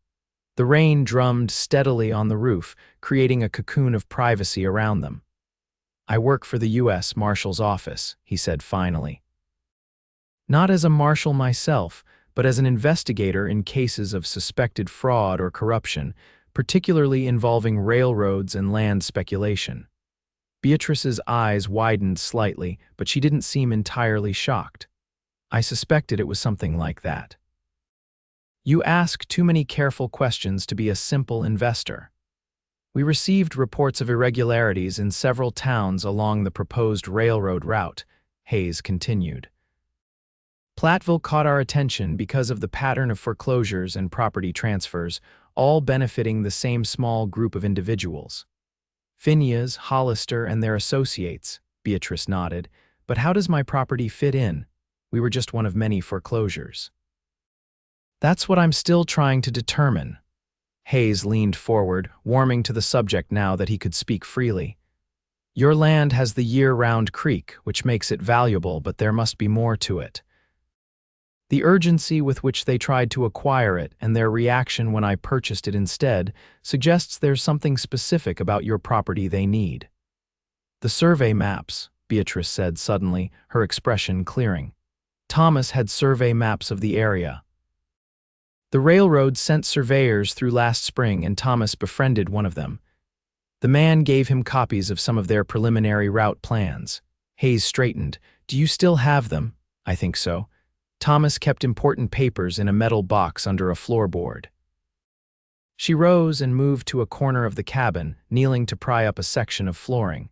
The rain drummed steadily on the roof, creating a cocoon of privacy around them. "I work for the U.S. Marshal's office," he said finally. "Not as a marshal myself, but as an investigator in cases of suspected fraud or corruption, particularly involving railroads and land speculation." Beatrice's eyes widened slightly, but she didn't seem entirely shocked. "I suspected it was something like that. You ask too many careful questions to be a simple investor. We received reports of irregularities in several towns along the proposed railroad route," Hayes continued. "Platteville caught our attention because of the pattern of foreclosures and property transfers, all benefiting the same small group of individuals. Phineas, Hollister, and their associates," Beatrice nodded. "But how does my property fit in? We were just one of many foreclosures." "That's what I'm still trying to determine." Hayes leaned forward, warming to the subject now that he could speak freely. "Your land has the year-round creek, which makes it valuable, but there must be more to it." The urgency with which they tried to acquire it and their reaction when I purchased it instead suggests there's something specific about your property they need. The survey maps, Beatrice said suddenly, her expression clearing. Thomas had survey maps of the area. The railroad sent surveyors through last spring and Thomas befriended one of them. The man gave him copies of some of their preliminary route plans. Hayes straightened. Do you still have them? I think so. Thomas kept important papers in a metal box under a floorboard. She rose and moved to a corner of the cabin, kneeling to pry up a section of flooring.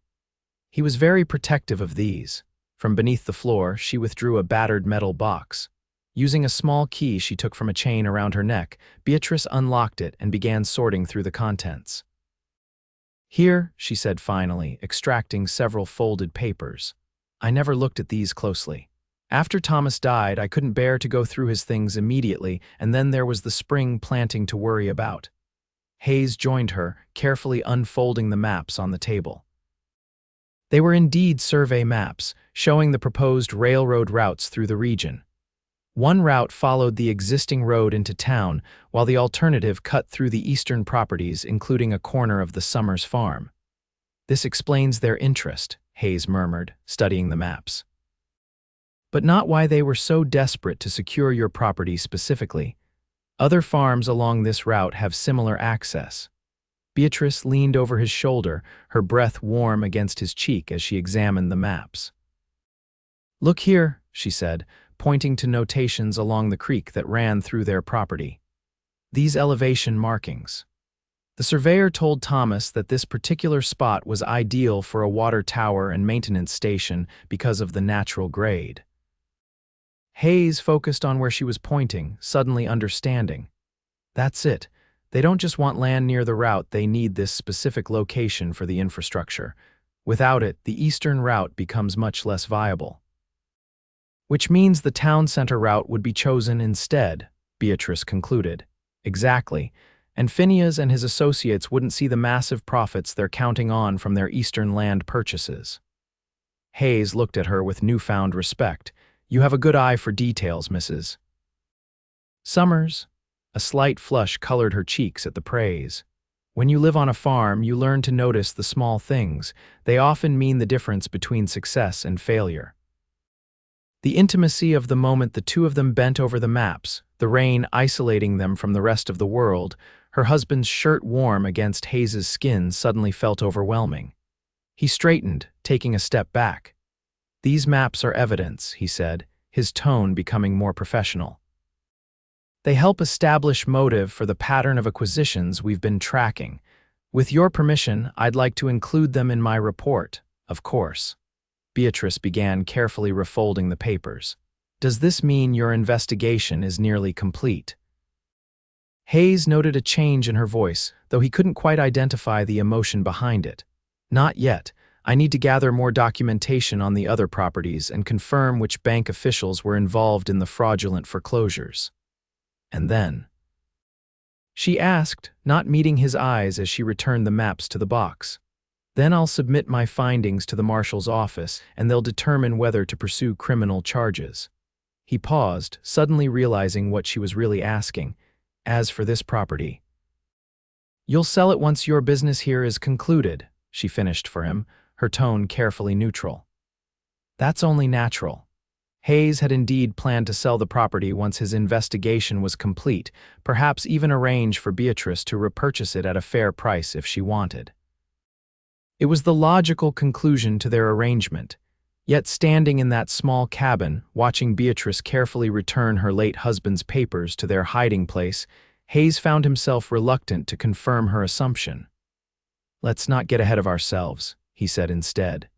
He was very protective of these. From beneath the floor, she withdrew a battered metal box. Using a small key she took from a chain around her neck, Beatrice unlocked it and began sorting through the contents. Here, she said finally, extracting several folded papers. I never looked at these closely. After Thomas died, I couldn't bear to go through his things immediately, and then there was the spring planting to worry about. Hayes joined her, carefully unfolding the maps on the table. They were indeed survey maps, showing the proposed railroad routes through the region. One route followed the existing road into town, while the alternative cut through the eastern properties, including a corner of the Summers farm. This explains their interest, Hayes murmured, studying the maps. But not why they were so desperate to secure your property specifically. Other farms along this route have similar access. Beatrice leaned over his shoulder, her breath warm against his cheek as she examined the maps. Look here, she said, pointing to notations along the creek that ran through their property. These elevation markings. The surveyor told Thomas that this particular spot was ideal for a water tower and maintenance station because of the natural grade. Hayes focused on where she was pointing, suddenly understanding. That's it. They don't just want land near the route, they need this specific location for the infrastructure. Without it, the eastern route becomes much less viable. Which means the town center route would be chosen instead, Beatrice concluded. Exactly. And Phineas and his associates wouldn't see the massive profits they're counting on from their eastern land purchases. Hayes looked at her with newfound respect. You have a good eye for details, Mrs. Summers. A slight flush colored her cheeks at the praise. When you live on a farm, you learn to notice the small things. They often mean the difference between success and failure. The intimacy of the moment the two of them bent over the maps, the rain isolating them from the rest of the world, her husband's shirt warm against Hayes's skin suddenly felt overwhelming. He straightened, taking a step back. These maps are evidence, he said, his tone becoming more professional. They help establish motive for the pattern of acquisitions we've been tracking. With your permission, I'd like to include them in my report, of course. Beatrice began carefully refolding the papers. Does this mean your investigation is nearly complete? Hayes noted a change in her voice, though he couldn't quite identify the emotion behind it. Not yet. I need to gather more documentation on the other properties and confirm which bank officials were involved in the fraudulent foreclosures. And then, she asked, not meeting his eyes as she returned the maps to the box. Then I'll submit my findings to the marshal's office, and they'll determine whether to pursue criminal charges. He paused, suddenly realizing what she was really asking. As for this property, you'll sell it once your business here is concluded, she finished for him, her tone carefully neutral. That's only natural. Hayes had indeed planned to sell the property once his investigation was complete, perhaps even arrange for Beatrice to repurchase it at a fair price if she wanted. It was the logical conclusion to their arrangement. Yet standing in that small cabin, watching Beatrice carefully return her late husband's papers to their hiding place, Hayes found himself reluctant to confirm her assumption. Let's not get ahead of ourselves, he said instead.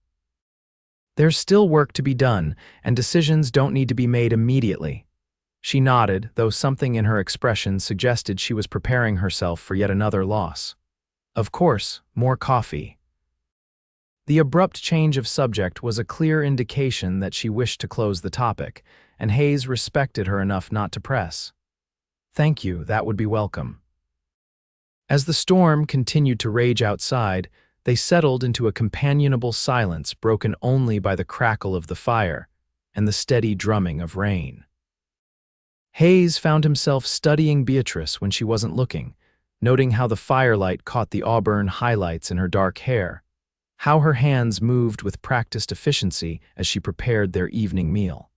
There's still work to be done, and decisions don't need to be made immediately. She nodded, though something in her expression suggested she was preparing herself for yet another loss. Of course, more coffee. The abrupt change of subject was a clear indication that she wished to close the topic, and Hayes respected her enough not to press. Thank you, that would be welcome. As the storm continued to rage outside, they settled into a companionable silence broken only by the crackle of the fire and the steady drumming of rain. Hayes found himself studying Beatrice when she wasn't looking, noting how the firelight caught the auburn highlights in her dark hair, how her hands moved with practiced efficiency as she prepared their evening meal.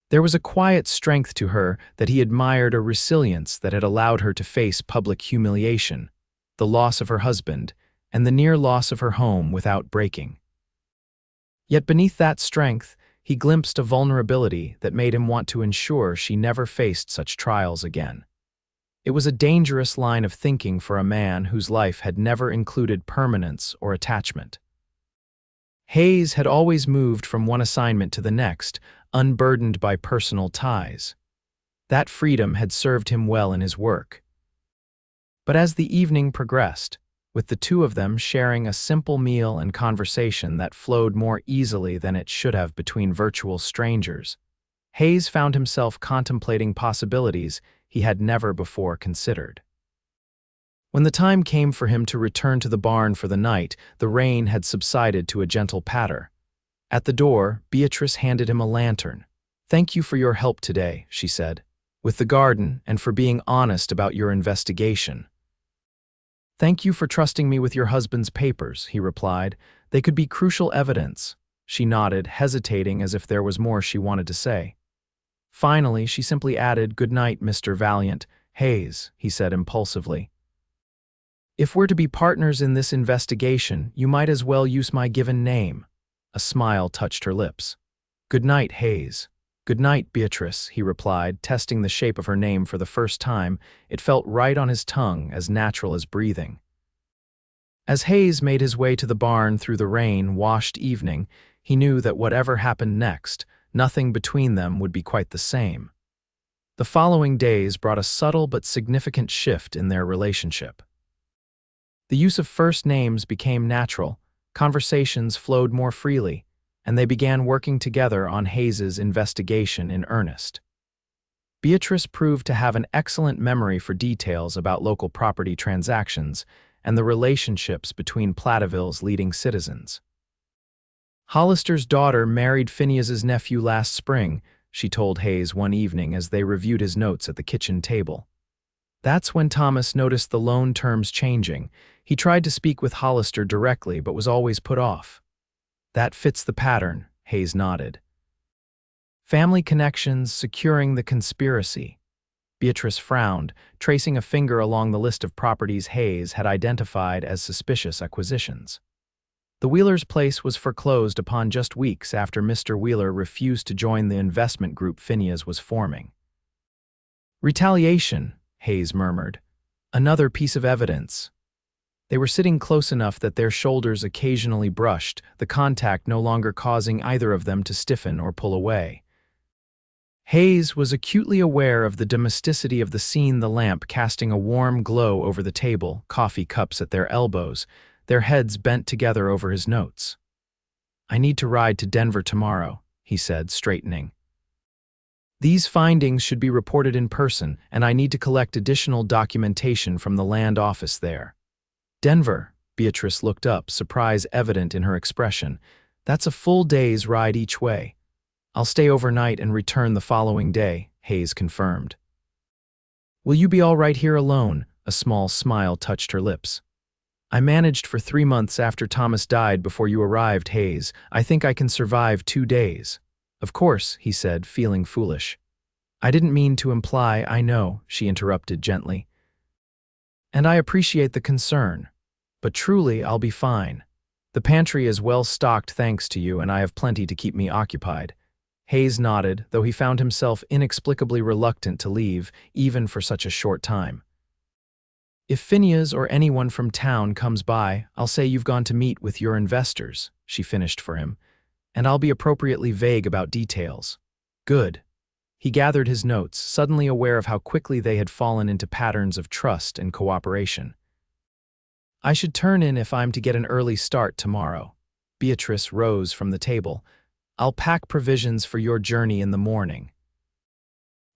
There was a quiet strength to her that he admired, a resilience that had allowed her to face public humiliation, the loss of her husband, and the near loss of her home without breaking. Yet beneath that strength, he glimpsed a vulnerability that made him want to ensure she never faced such trials again. It was a dangerous line of thinking for a man whose life had never included permanence or attachment. Hayes had always moved from one assignment to the next, unburdened by personal ties. That freedom had served him well in his work. But as the evening progressed, with the two of them sharing a simple meal and conversation that flowed more easily than it should have between virtual strangers, Hayes found himself contemplating possibilities he had never before considered. When the time came for him to return to the barn for the night, the rain had subsided to a gentle patter. At the door, Beatrice handed him a lantern. "Thank you for your help today," she said, "with the garden and for being honest about your investigation." "Thank you for trusting me with your husband's papers," he replied. "They could be crucial evidence." She nodded, hesitating as if there was more she wanted to say. Finally, she simply added, "Good night, Mr. Valiant." "Hayes," he said impulsively. "If we're to be partners in this investigation, you might as well use my given name." A smile touched her lips. "Good night, Hayes." "Good night, Beatrice," he replied, testing the shape of her name for the first time. It felt right on his tongue, as natural as breathing. As Hayes made his way to the barn through the rain-washed evening, he knew that whatever happened next, nothing between them would be quite the same. The following days brought a subtle but significant shift in their relationship. The use of first names became natural, conversations flowed more freely, and they began working together on Hayes's investigation in earnest. Beatrice proved to have an excellent memory for details about local property transactions and the relationships between Platteville's leading citizens. "Hollister's daughter married Phineas's nephew last spring," she told Hayes one evening as they reviewed his notes at the kitchen table. That's when Thomas noticed the loan terms changing. He tried to speak with Hollister directly but was always put off. "That fits the pattern," Hayes nodded. "Family connections securing the conspiracy." Beatrice frowned, tracing a finger along the list of properties Hayes had identified as suspicious acquisitions. The Wheelers' place was foreclosed upon just weeks after Mr. Wheeler refused to join the investment group Phineas was forming. "Retaliation," Hayes murmured. "Another piece of evidence." They were sitting close enough that their shoulders occasionally brushed, the contact no longer causing either of them to stiffen or pull away. Hayes was acutely aware of the domesticity of the scene, the lamp casting a warm glow over the table, coffee cups at their elbows, their heads bent together over his notes. "I need to ride to Denver tomorrow," he said, straightening. "These findings should be reported in person, and I need to collect additional documentation from the land office there." "Denver," Beatrice looked up, surprise evident in her expression. "That's a full day's ride each way." "I'll stay overnight and return the following day," Hayes confirmed. "Will you be all right here alone?" A small smile touched her lips. "I managed for 3 months after Thomas died before you arrived, Hayes. I think I can survive 2 days. "Of course," he said, feeling foolish. "I didn't mean to imply, I know," she interrupted gently. "And I appreciate the concern. But truly, I'll be fine. The pantry is well stocked thanks to you, and I have plenty to keep me occupied." Hayes nodded, though he found himself inexplicably reluctant to leave, even for such a short time. "If Phineas or anyone from town comes by, I'll say you've gone to meet with your investors," she finished for him, "and I'll be appropriately vague about details." "Good." He gathered his notes, suddenly aware of how quickly they had fallen into patterns of trust and cooperation. "I should turn in if I'm to get an early start tomorrow." Beatrice rose from the table. "I'll pack provisions for your journey in the morning."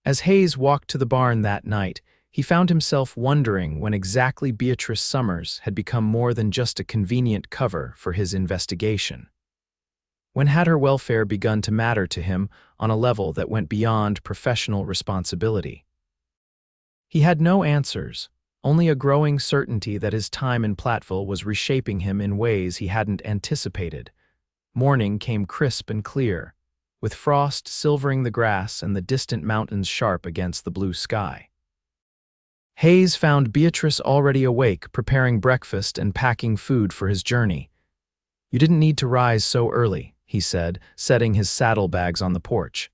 As Hayes walked to the barn that night, he found himself wondering when exactly Beatrice Summers had become more than just a convenient cover for his investigation. When had her welfare begun to matter to him on a level that went beyond professional responsibility? He had no answers, only a growing certainty that his time in Platteville was reshaping him in ways he hadn't anticipated. Morning came crisp and clear, with frost silvering the grass and the distant mountains sharp against the blue sky. Hayes found Beatrice already awake, preparing breakfast and packing food for his journey. "You didn't need to rise so early," he said, setting his saddlebags on the porch.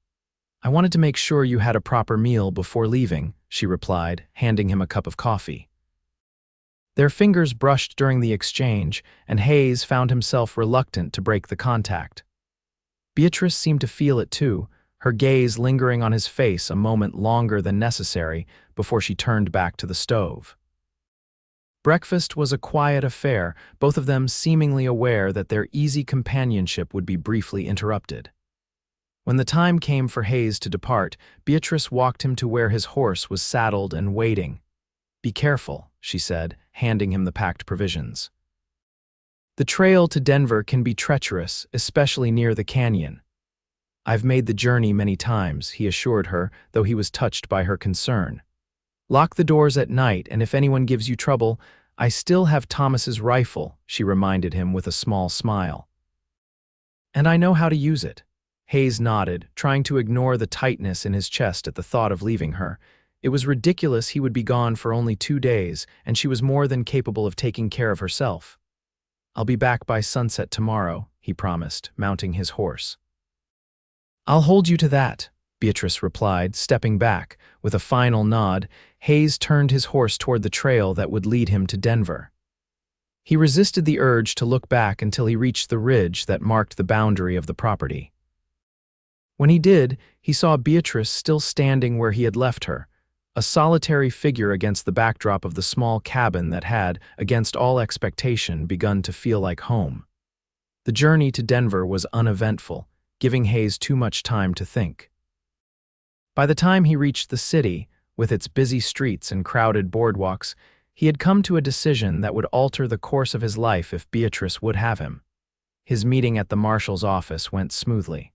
"I wanted to make sure you had a proper meal before leaving," she replied, handing him a cup of coffee. Their fingers brushed during the exchange, and Hayes found himself reluctant to break the contact. Beatrice seemed to feel it too, her gaze lingering on his face a moment longer than necessary before she turned back to the stove. Breakfast was a quiet affair, both of them seemingly aware that their easy companionship would be briefly interrupted. When the time came for Hayes to depart, Beatrice walked him to where his horse was saddled and waiting. "Be careful," she said, handing him the packed provisions. "The trail to Denver can be treacherous, especially near the canyon." "I've made the journey many times," he assured her, though he was touched by her concern. "Lock the doors at night, and if anyone gives you trouble, I still have Thomas's rifle," she reminded him with a small smile. "And I know how to use it." Hayes nodded, trying to ignore the tightness in his chest at the thought of leaving her. It was ridiculous he would be gone for only 2 days, and she was more than capable of taking care of herself. "I'll be back by sunset tomorrow," he promised, mounting his horse. "I'll hold you to that," Beatrice replied, stepping back. With a final nod, Hayes turned his horse toward the trail that would lead him to Denver. He resisted the urge to look back until he reached the ridge that marked the boundary of the property. When he did, he saw Beatrice still standing where he had left her, a solitary figure against the backdrop of the small cabin that had, against all expectation, begun to feel like home. The journey to Denver was uneventful, giving Hayes too much time to think. By the time he reached the city, with its busy streets and crowded boardwalks, he had come to a decision that would alter the course of his life if Beatrice would have him. His meeting at the marshal's office went smoothly.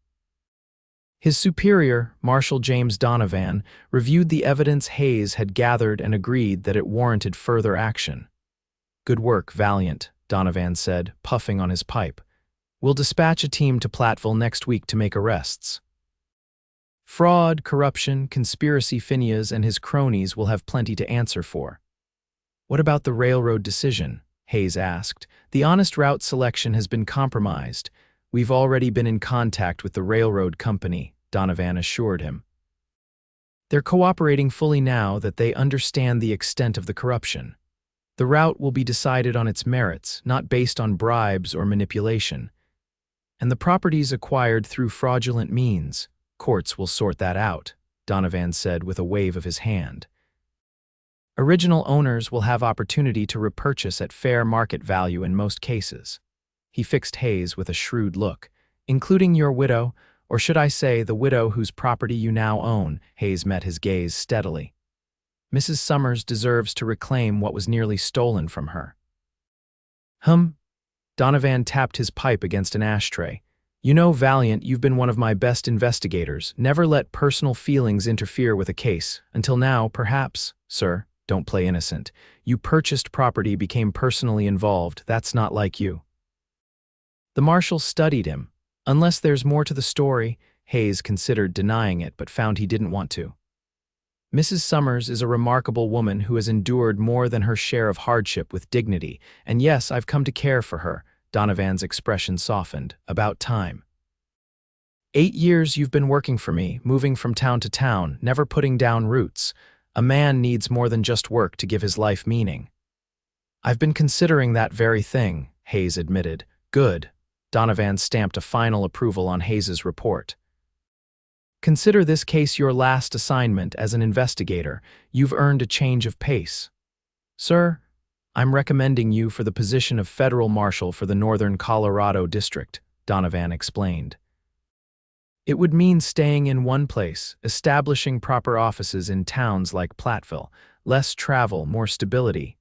His superior, Marshal James Donovan, reviewed the evidence Hayes had gathered and agreed that it warranted further action. "Good work, Valiant," Donovan said, puffing on his pipe. "We'll dispatch a team to Platteville next week to make arrests. Fraud, corruption, conspiracy, Phineas and his cronies will have plenty to answer for." "What about the railroad decision?" Hayes asked. "The honest route selection has been compromised." "We've already been in contact with the railroad company," Donovan assured him. "They're cooperating fully now that they understand the extent of the corruption. The route will be decided on its merits, not based on bribes or manipulation. And the properties acquired through fraudulent means, courts will sort that out," Donovan said with a wave of his hand. "Original owners will have opportunity to repurchase at fair market value in most cases." He fixed Hayes with a shrewd look. "Including your widow, or should I say the widow whose property you now own?" Hayes met his gaze steadily. "Mrs. Summers deserves to reclaim what was nearly stolen from her." Donovan tapped his pipe against an ashtray. "You know, Valiant, you've been one of my best investigators. Never let personal feelings interfere with a case. Until now, perhaps. Sir, don't play innocent. You purchased property, became personally involved. That's not like you." The marshal studied him. Unless there's more to the story, Hayes considered denying it, but found he didn't want to. "Mrs. Summers is a remarkable woman who has endured more than her share of hardship with dignity, and yes, I've come to care for her." Donovan's expression softened. "About time. 8 years you've been working for me, moving from town to town, never putting down roots. A man needs more than just work to give his life meaning." "I've been considering that very thing," Hayes admitted. "Good." Donovan stamped a final approval on Hayes's report. "Consider this case your last assignment as an investigator. You've earned a change of pace. Sir, I'm recommending you for the position of federal marshal for the Northern Colorado District," Donovan explained. "It would mean staying in one place, establishing proper offices in towns like Platteville, less travel, more stability."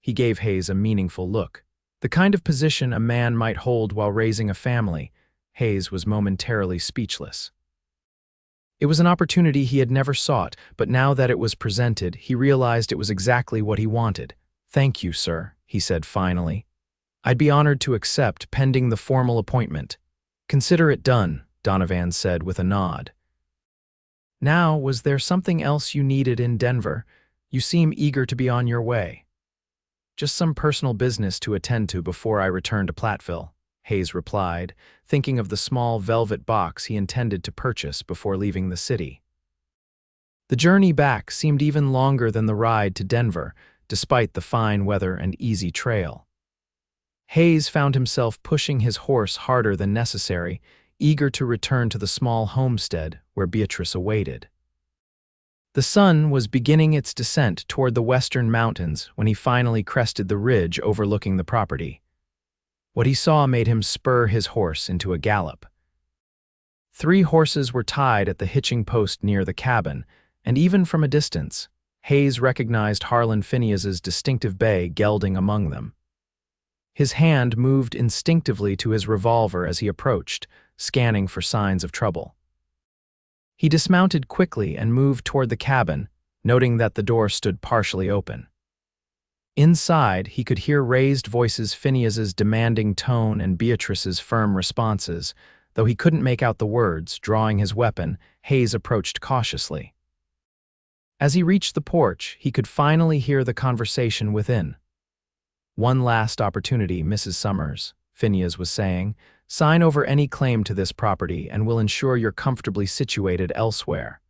He gave Hayes a meaningful look. "The kind of position a man might hold while raising a family. Hayes was momentarily speechless. It was an opportunity he had never sought, but now that it was presented, he realized it was exactly what he wanted. "Thank you, sir," he said finally. "I'd be honored to accept, pending the formal appointment." "Consider it done," Donovan said with a nod. "Now, was there something else you needed in Denver? You seem eager to be on your way." "Just some personal business to attend to before I return to Platteville," Hayes replied, thinking of the small velvet box he intended to purchase before leaving the city. The journey back seemed even longer than the ride to Denver, despite the fine weather and easy trail. Hayes found himself pushing his horse harder than necessary, eager to return to the small homestead where Beatrice awaited. The sun was beginning its descent toward the western mountains when he finally crested the ridge overlooking the property. What he saw made him spur his horse into a gallop. 3 horses were tied at the hitching post near the cabin, and even from a distance, Hayes recognized Harlan Phineas's distinctive bay gelding among them. His hand moved instinctively to his revolver as he approached, scanning for signs of trouble. He dismounted quickly and moved toward the cabin, noting that the door stood partially open. Inside, he could hear raised voices, Phineas's demanding tone and Beatrice's firm responses. Though he couldn't make out the words, drawing his weapon, Hayes approached cautiously. As he reached the porch, he could finally hear the conversation within. "One last opportunity, Mrs. Summers," Phineas was saying. "Sign over any claim to this property and we'll ensure you're comfortably situated elsewhere."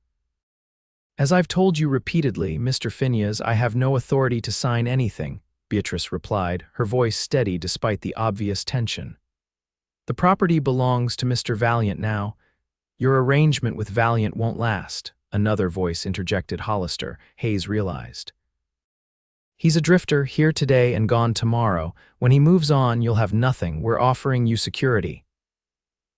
"As I've told you repeatedly, Mr. Phineas, I have no authority to sign anything," Beatrice replied, her voice steady despite the obvious tension. "The property belongs to Mr. Valiant now. Your arrangement with Valiant won't last," another voice interjected. Hollister, Hayes realized. "He's a drifter, here today and gone tomorrow. When he moves on, you'll have nothing. We're offering you security."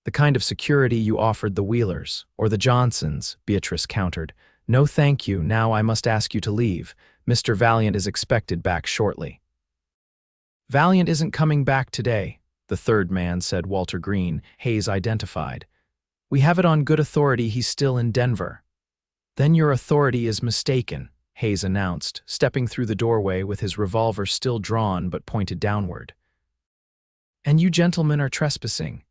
"The kind of security you offered the Wheelers, or the Johnsons," Beatrice countered. "No thank you, now I must ask you to leave. Mr. Valiant is expected back shortly." "Valiant isn't coming back today," the third man said. Walter Green, Hayes identified. "We have it on good authority he's still in Denver." "Then your authority is mistaken," Hayes announced, stepping through the doorway with his revolver still drawn but pointed downward. "And you gentlemen are trespassing."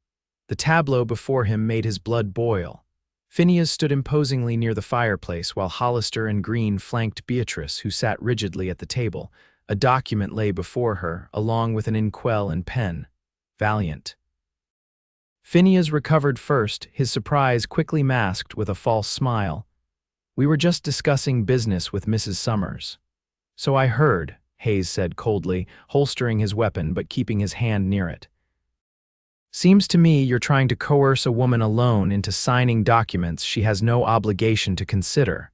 The tableau before him made his blood boil. Phineas stood imposingly near the fireplace while Hollister and Green flanked Beatrice, who sat rigidly at the table. A document lay before her, along with an inkwell and pen. "Valiant." Phineas recovered first, his surprise quickly masked with a false smile. "We were just discussing business with Mrs. Summers." "So I heard," Hayes said coldly, holstering his weapon but keeping his hand near it. "Seems to me you're trying to coerce a woman alone into signing documents she has no obligation to consider."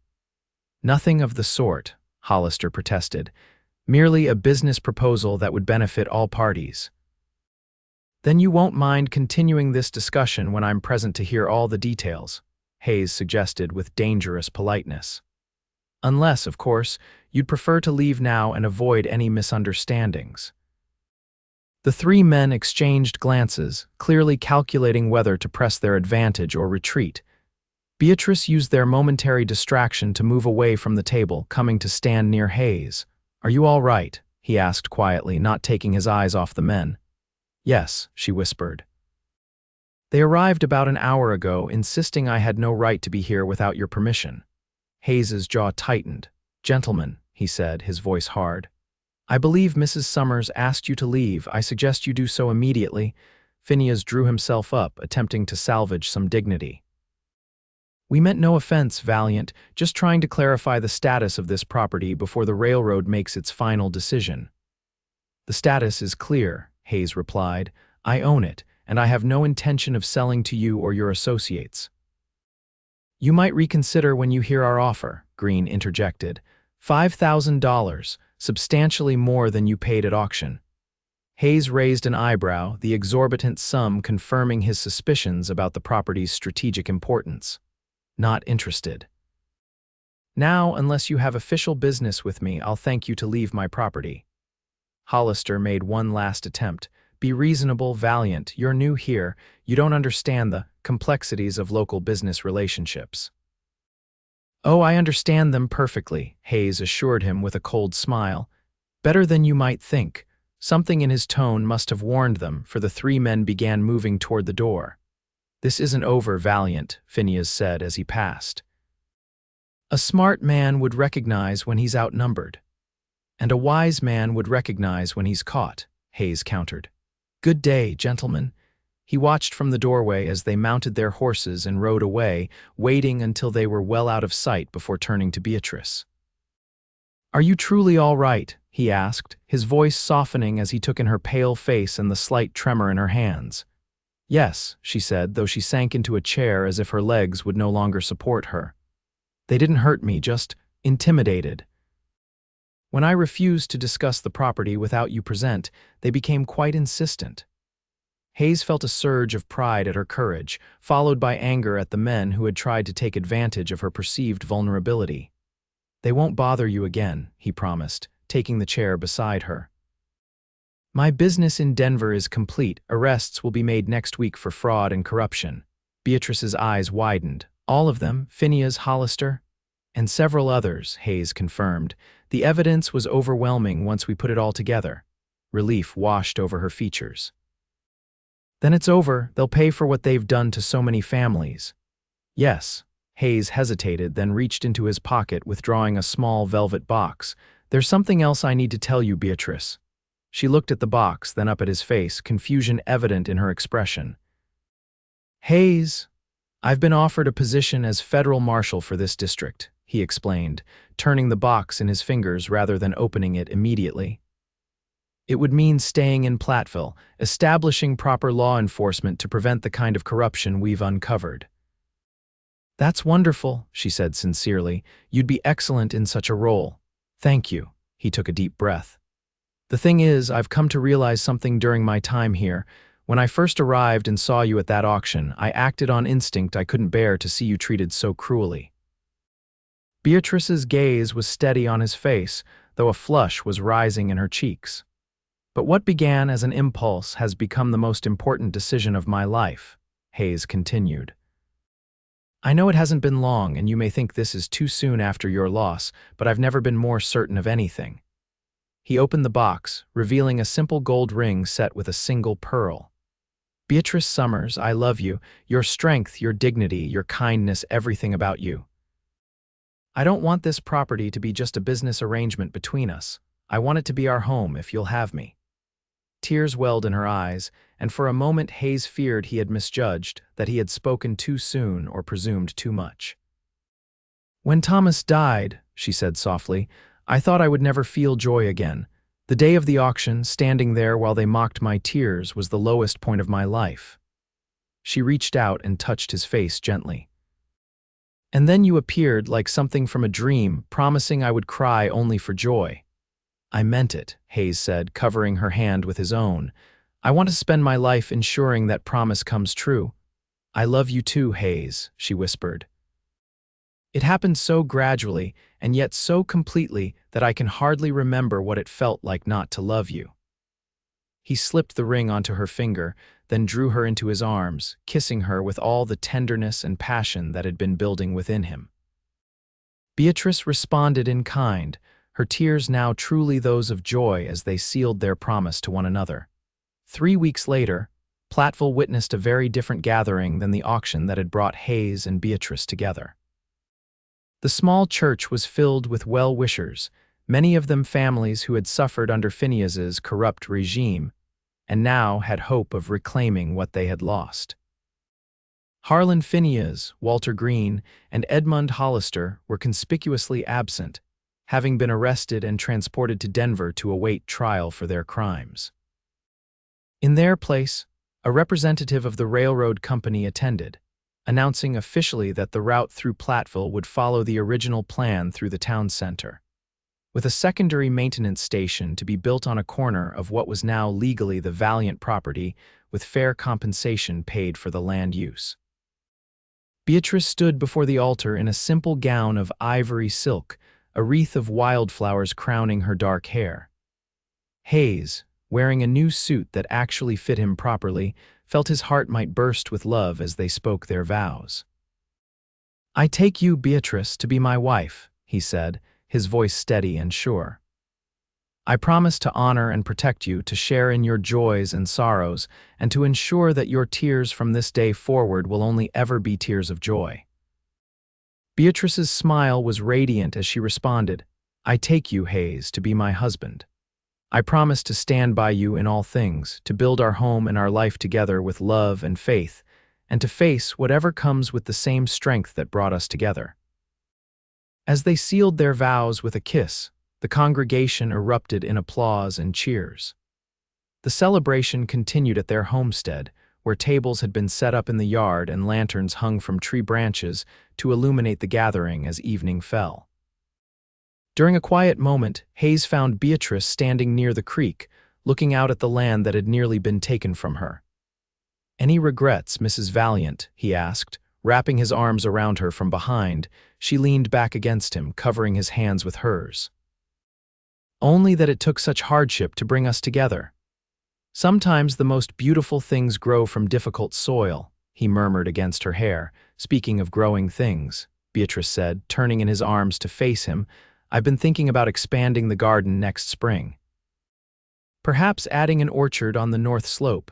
"Nothing of the sort," Hollister protested. "Merely a business proposal that would benefit all parties." "Then you won't mind continuing this discussion when I'm present to hear all the details," Hayes suggested with dangerous politeness. "Unless, of course, you'd prefer to leave now and avoid any misunderstandings." The 3 men exchanged glances, clearly calculating whether to press their advantage or retreat. Beatrice used their momentary distraction to move away from the table, coming to stand near Hayes. "Are you all right?" he asked quietly, not taking his eyes off the men. "Yes," she whispered. "They arrived about an hour ago, insisting I had no right to be here without your permission." Hayes's jaw tightened. "Gentlemen," he said, his voice hard, "I believe Mrs. Summers asked you to leave. I suggest you do so immediately." Phineas drew himself up, attempting to salvage some dignity. "We meant no offense, Valiant, just trying to clarify the status of this property before the railroad makes its final decision." "The status is clear," Hayes replied. "I own it, and I have no intention of selling to you or your associates." "You might reconsider when you hear our offer," Green interjected. $5,000, substantially more than you paid at auction." Hayes raised an eyebrow, the exorbitant sum confirming his suspicions about the property's strategic importance. "Not interested." "Now, unless you have official business with me, I'll thank you to leave my property." Hollister made one last attempt, Be reasonable, Valiant. You're new here. You don't understand the complexities of local business relationships. Oh, I understand them perfectly, Hayes assured him with a cold smile. Better than you might think. Something in his tone must have warned them, for the three men began moving toward the door. This isn't over, Valiant, Phineas said as he passed. A smart man would recognize when he's outnumbered. And a wise man would recognize when he's caught, Hayes countered. Good day, gentlemen. He watched from the doorway as they mounted their horses and rode away, waiting until they were well out of sight before turning to Beatrice. Are you truly all right? He asked, his voice softening as he took in her pale face and the slight tremor in her hands. Yes, she said, though she sank into a chair as if her legs would no longer support her. They didn't hurt me, just intimidated. When I refused to discuss the property without you present, they became quite insistent. Hayes felt a surge of pride at her courage, followed by anger at the men who had tried to take advantage of her perceived vulnerability. They won't bother you again, he promised, taking the chair beside her. My business in Denver is complete. Arrests will be made next week for fraud and corruption. Beatrice's eyes widened. All of them, Phineas, Hollister, and several others, Hayes confirmed. The evidence was overwhelming once we put it all together. Relief washed over her features. Then it's over. They'll pay for what they've done to so many families. Yes. Hayes hesitated, then reached into his pocket, withdrawing a small velvet box. There's something else I need to tell you, Beatrice. She looked at the box, then up at his face, confusion evident in her expression. Hayes, I've been offered a position as federal marshal for this district, he explained, turning the box in his fingers rather than opening it immediately. It would mean staying in Platteville, establishing proper law enforcement to prevent the kind of corruption we've uncovered. That's wonderful, she said sincerely. You'd be excellent in such a role. Thank you. He took a deep breath. The thing is, I've come to realize something during my time here. When I first arrived and saw you at that auction, I acted on instinct. I couldn't bear to see you treated so cruelly. Beatrice's gaze was steady on his face, though a flush was rising in her cheeks. But what began as an impulse has become the most important decision of my life, Hayes continued. I know it hasn't been long, and you may think this is too soon after your loss, but I've never been more certain of anything. He opened the box, revealing a simple gold ring set with a single pearl. Beatrice Summers, I love you, your strength, your dignity, your kindness, everything about you. I don't want this property to be just a business arrangement between us. I want it to be our home, if you'll have me. Tears welled in her eyes, and for a moment Hayes feared he had misjudged, that he had spoken too soon or presumed too much. When Thomas died, she said softly, I thought I would never feel joy again. The day of the auction, standing there while they mocked my tears, was the lowest point of my life. She reached out and touched his face gently. And then you appeared like something from a dream, promising I would cry only for joy. I meant it, Hayes said, covering her hand with his own. I want to spend my life ensuring that promise comes true. I love you too, Hayes, she whispered. It happened so gradually, and yet so completely, that I can hardly remember what it felt like not to love you. He slipped the ring onto her finger, then drew her into his arms, kissing her with all the tenderness and passion that had been building within him. Beatrice responded in kind, her tears now truly those of joy as they sealed their promise to one another. 3 weeks later, Platteville witnessed a very different gathering than the auction that had brought Hayes and Beatrice together. The small church was filled with well-wishers, many of them families who had suffered under Phineas's corrupt regime, and now had hope of reclaiming what they had lost. Harlan Phineas, Walter Green, and Edmund Hollister were conspicuously absent, having been arrested and transported to Denver to await trial for their crimes. In their place, a representative of the railroad company attended, announcing officially that the route through Platteville would follow the original plan through the town center, with a secondary maintenance station to be built on a corner of what was now legally the Valiant property, with fair compensation paid for the land use. Beatrice stood before the altar in a simple gown of ivory silk, a wreath of wildflowers crowning her dark hair. Hayes, wearing a new suit that actually fit him properly, felt his heart might burst with love as they spoke their vows. "I take you, Beatrice, to be my wife," he said, his voice steady and sure. "I promise to honor and protect you, to share in your joys and sorrows, and to ensure that your tears from this day forward will only ever be tears of joy." Beatrice's smile was radiant as she responded, "I take you, Hayes, to be my husband. I promise to stand by you in all things, to build our home and our life together with love and faith, and to face whatever comes with the same strength that brought us together." As they sealed their vows with a kiss, the congregation erupted in applause and cheers. The celebration continued at their homestead, where tables had been set up in the yard and lanterns hung from tree branches to illuminate the gathering as evening fell. During a quiet moment, Hayes found Beatrice standing near the creek, looking out at the land that had nearly been taken from her. "Any regrets, Mrs. Valiant?" he asked, wrapping his arms around her from behind. She leaned back against him, covering his hands with hers. "Only that it took such hardship to bring us together. Sometimes the most beautiful things grow from difficult soil," he murmured against her hair. "Speaking of growing things," Beatrice said, turning in his arms to face him, "I've been thinking about expanding the garden next spring. Perhaps adding an orchard on the north slope.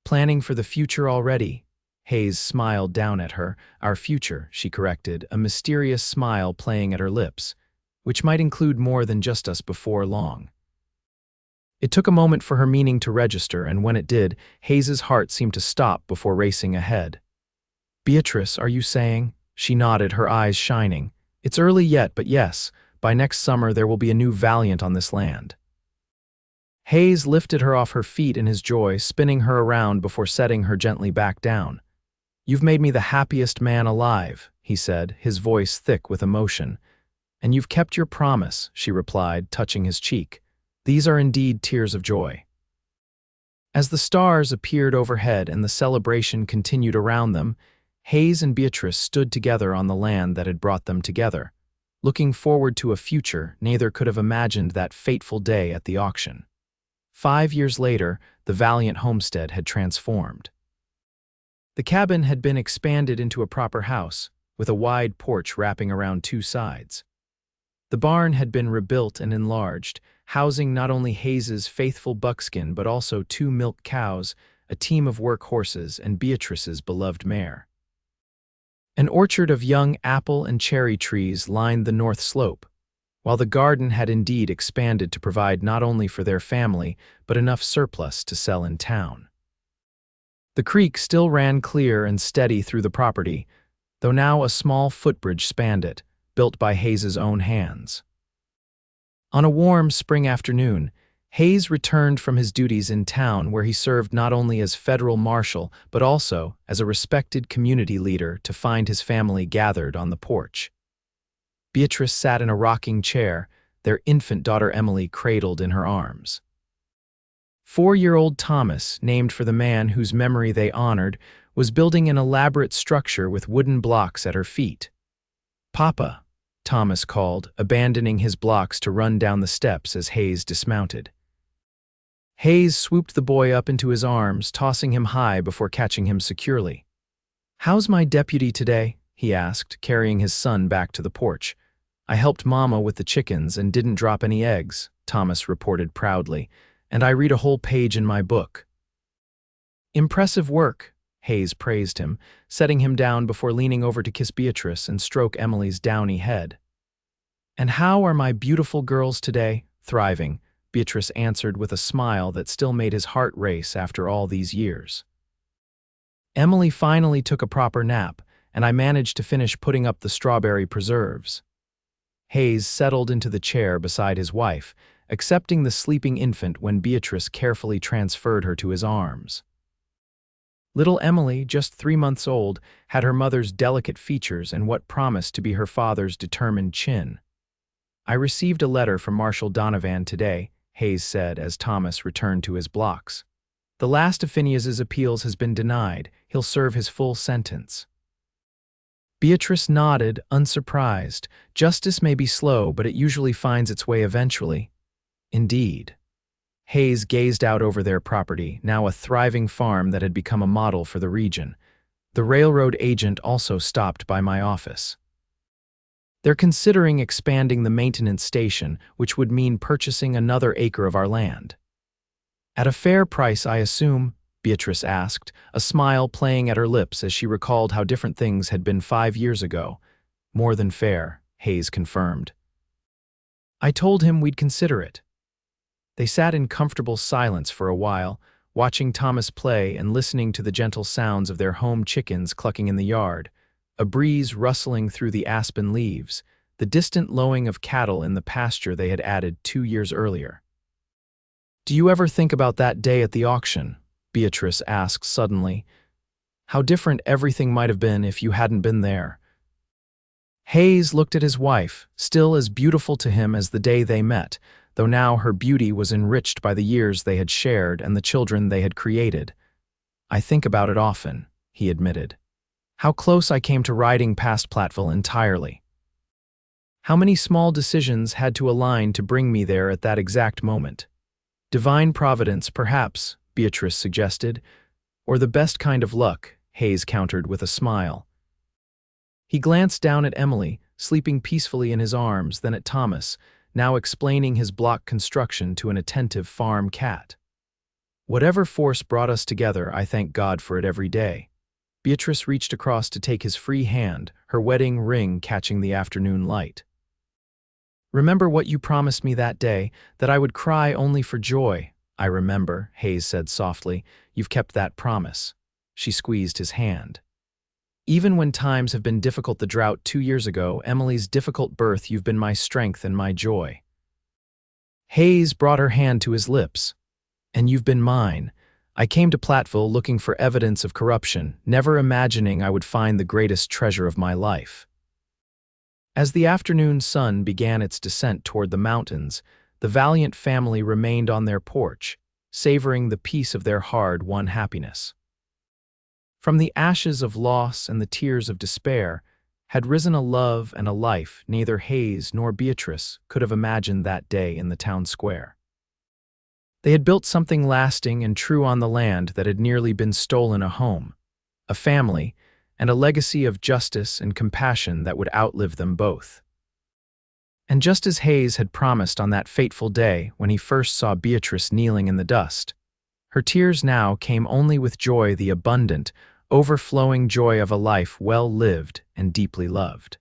Planning for the future already." Hayes smiled down at her. "Our future," she corrected, a mysterious smile playing at her lips, "which might include more than just us before long." It took a moment for her meaning to register, and when it did, Hayes's heart seemed to stop before racing ahead. "Beatrice, are you saying?" She nodded, her eyes shining. "It's early yet, but yes, by next summer there will be a new Valiant on this land." Hayes lifted her off her feet in his joy, spinning her around before setting her gently back down. "You've made me the happiest man alive," he said, his voice thick with emotion. "And you've kept your promise," she replied, touching his cheek. "These are indeed tears of joy." As the stars appeared overhead and the celebration continued around them, Hayes and Beatrice stood together on the land that had brought them together, looking forward to a future neither could have imagined that fateful day at the auction. 5 years later, the Valiant homestead had transformed. The cabin had been expanded into a proper house, with a wide porch wrapping around 2 sides. The barn had been rebuilt and enlarged, housing not only Hayes's faithful buckskin but also 2 milk cows, a team of work horses, and Beatrice's beloved mare. An orchard of young apple and cherry trees lined the north slope, while the garden had indeed expanded to provide not only for their family but enough surplus to sell in town. The creek still ran clear and steady through the property, though now a small footbridge spanned it, built by Hayes's own hands. On a warm spring afternoon, Hayes returned from his duties in town, where he served not only as federal marshal but also as a respected community leader, to find his family gathered on the porch. Beatrice sat in a rocking chair, their infant daughter Emily cradled in her arms. 4-year-old Thomas, named for the man whose memory they honored, was building an elaborate structure with wooden blocks at her feet. "Papa," Thomas called, abandoning his blocks to run down the steps as Hayes dismounted. Hayes swooped the boy up into his arms, tossing him high before catching him securely. "How's my deputy today?" he asked, carrying his son back to the porch. "I helped Mama with the chickens and didn't drop any eggs," Thomas reported proudly, "and I read a whole page in my book." "Impressive work," Hayes praised him, setting him down before leaning over to kiss Beatrice and stroke Emily's downy head. "And how are my beautiful girls today?" "Thriving," Beatrice answered with a smile that still made his heart race after all these years. "Emily finally took a proper nap, and I managed to finish putting up the strawberry preserves." Hayes settled into the chair beside his wife, accepting the sleeping infant when Beatrice carefully transferred her to his arms. Little Emily, just 3 months old, had her mother's delicate features and what promised to be her father's determined chin. "I received a letter from Marshal Donovan today," Hayes said as Thomas returned to his blocks. "The last of Phineas's appeals has been denied. He'll serve his full sentence." Beatrice nodded, unsurprised. Justice may be slow, but it usually finds its way eventually. "Indeed." Hayes gazed out over their property, now a thriving farm that had become a model for the region. The railroad agent also stopped by my office. They're considering expanding the maintenance station, which would mean purchasing another acre of our land. At a fair price, I assume? Beatrice asked, a smile playing at her lips as she recalled how different things had been 5 years ago. More than fair, Hayes confirmed. I told him we'd consider it. They sat in comfortable silence for a while, watching Thomas play and listening to the gentle sounds of their home chickens clucking in the yard, a breeze rustling through the aspen leaves, the distant lowing of cattle in the pasture they had added 2 years earlier. "Do you ever think about that day at the auction?" Beatrice asked suddenly. "How different everything might have been if you hadn't been there." Hayes looked at his wife, still as beautiful to him as the day they met, though now her beauty was enriched by the years they had shared and the children they had created. "I think about it often," he admitted. "How close I came to riding past Platteville entirely. How many small decisions had to align to bring me there at that exact moment. Divine providence, perhaps," Beatrice suggested. "Or the best kind of luck," Hayes countered with a smile. He glanced down at Emily, sleeping peacefully in his arms, then at Thomas, now explaining his block construction to an attentive farm cat. "Whatever force brought us together, I thank God for it every day." Beatrice reached across to take his free hand, her wedding ring catching the afternoon light. "Remember what you promised me that day, that I would cry only for joy?" "I remember," Hayes said softly. "You've kept that promise." She squeezed his hand. "Even when times have been difficult, the drought 2 years ago, Emily's difficult birth, you've been my strength and my joy." Hayes brought her hand to his lips. "And you've been mine. I came to Platteville looking for evidence of corruption, never imagining I would find the greatest treasure of my life." As the afternoon sun began its descent toward the mountains, the Valiant family remained on their porch, savoring the peace of their hard-won happiness. From the ashes of loss and the tears of despair had risen a love and a life neither Hayes nor Beatrice could have imagined that day in the town square. They had built something lasting and true on the land that had nearly been stolen: a home, a family, and a legacy of justice and compassion that would outlive them both. And just as Hayes had promised on that fateful day when he first saw Beatrice kneeling in the dust, her tears now came only with joy, the abundant, overflowing joy of a life well lived and deeply loved.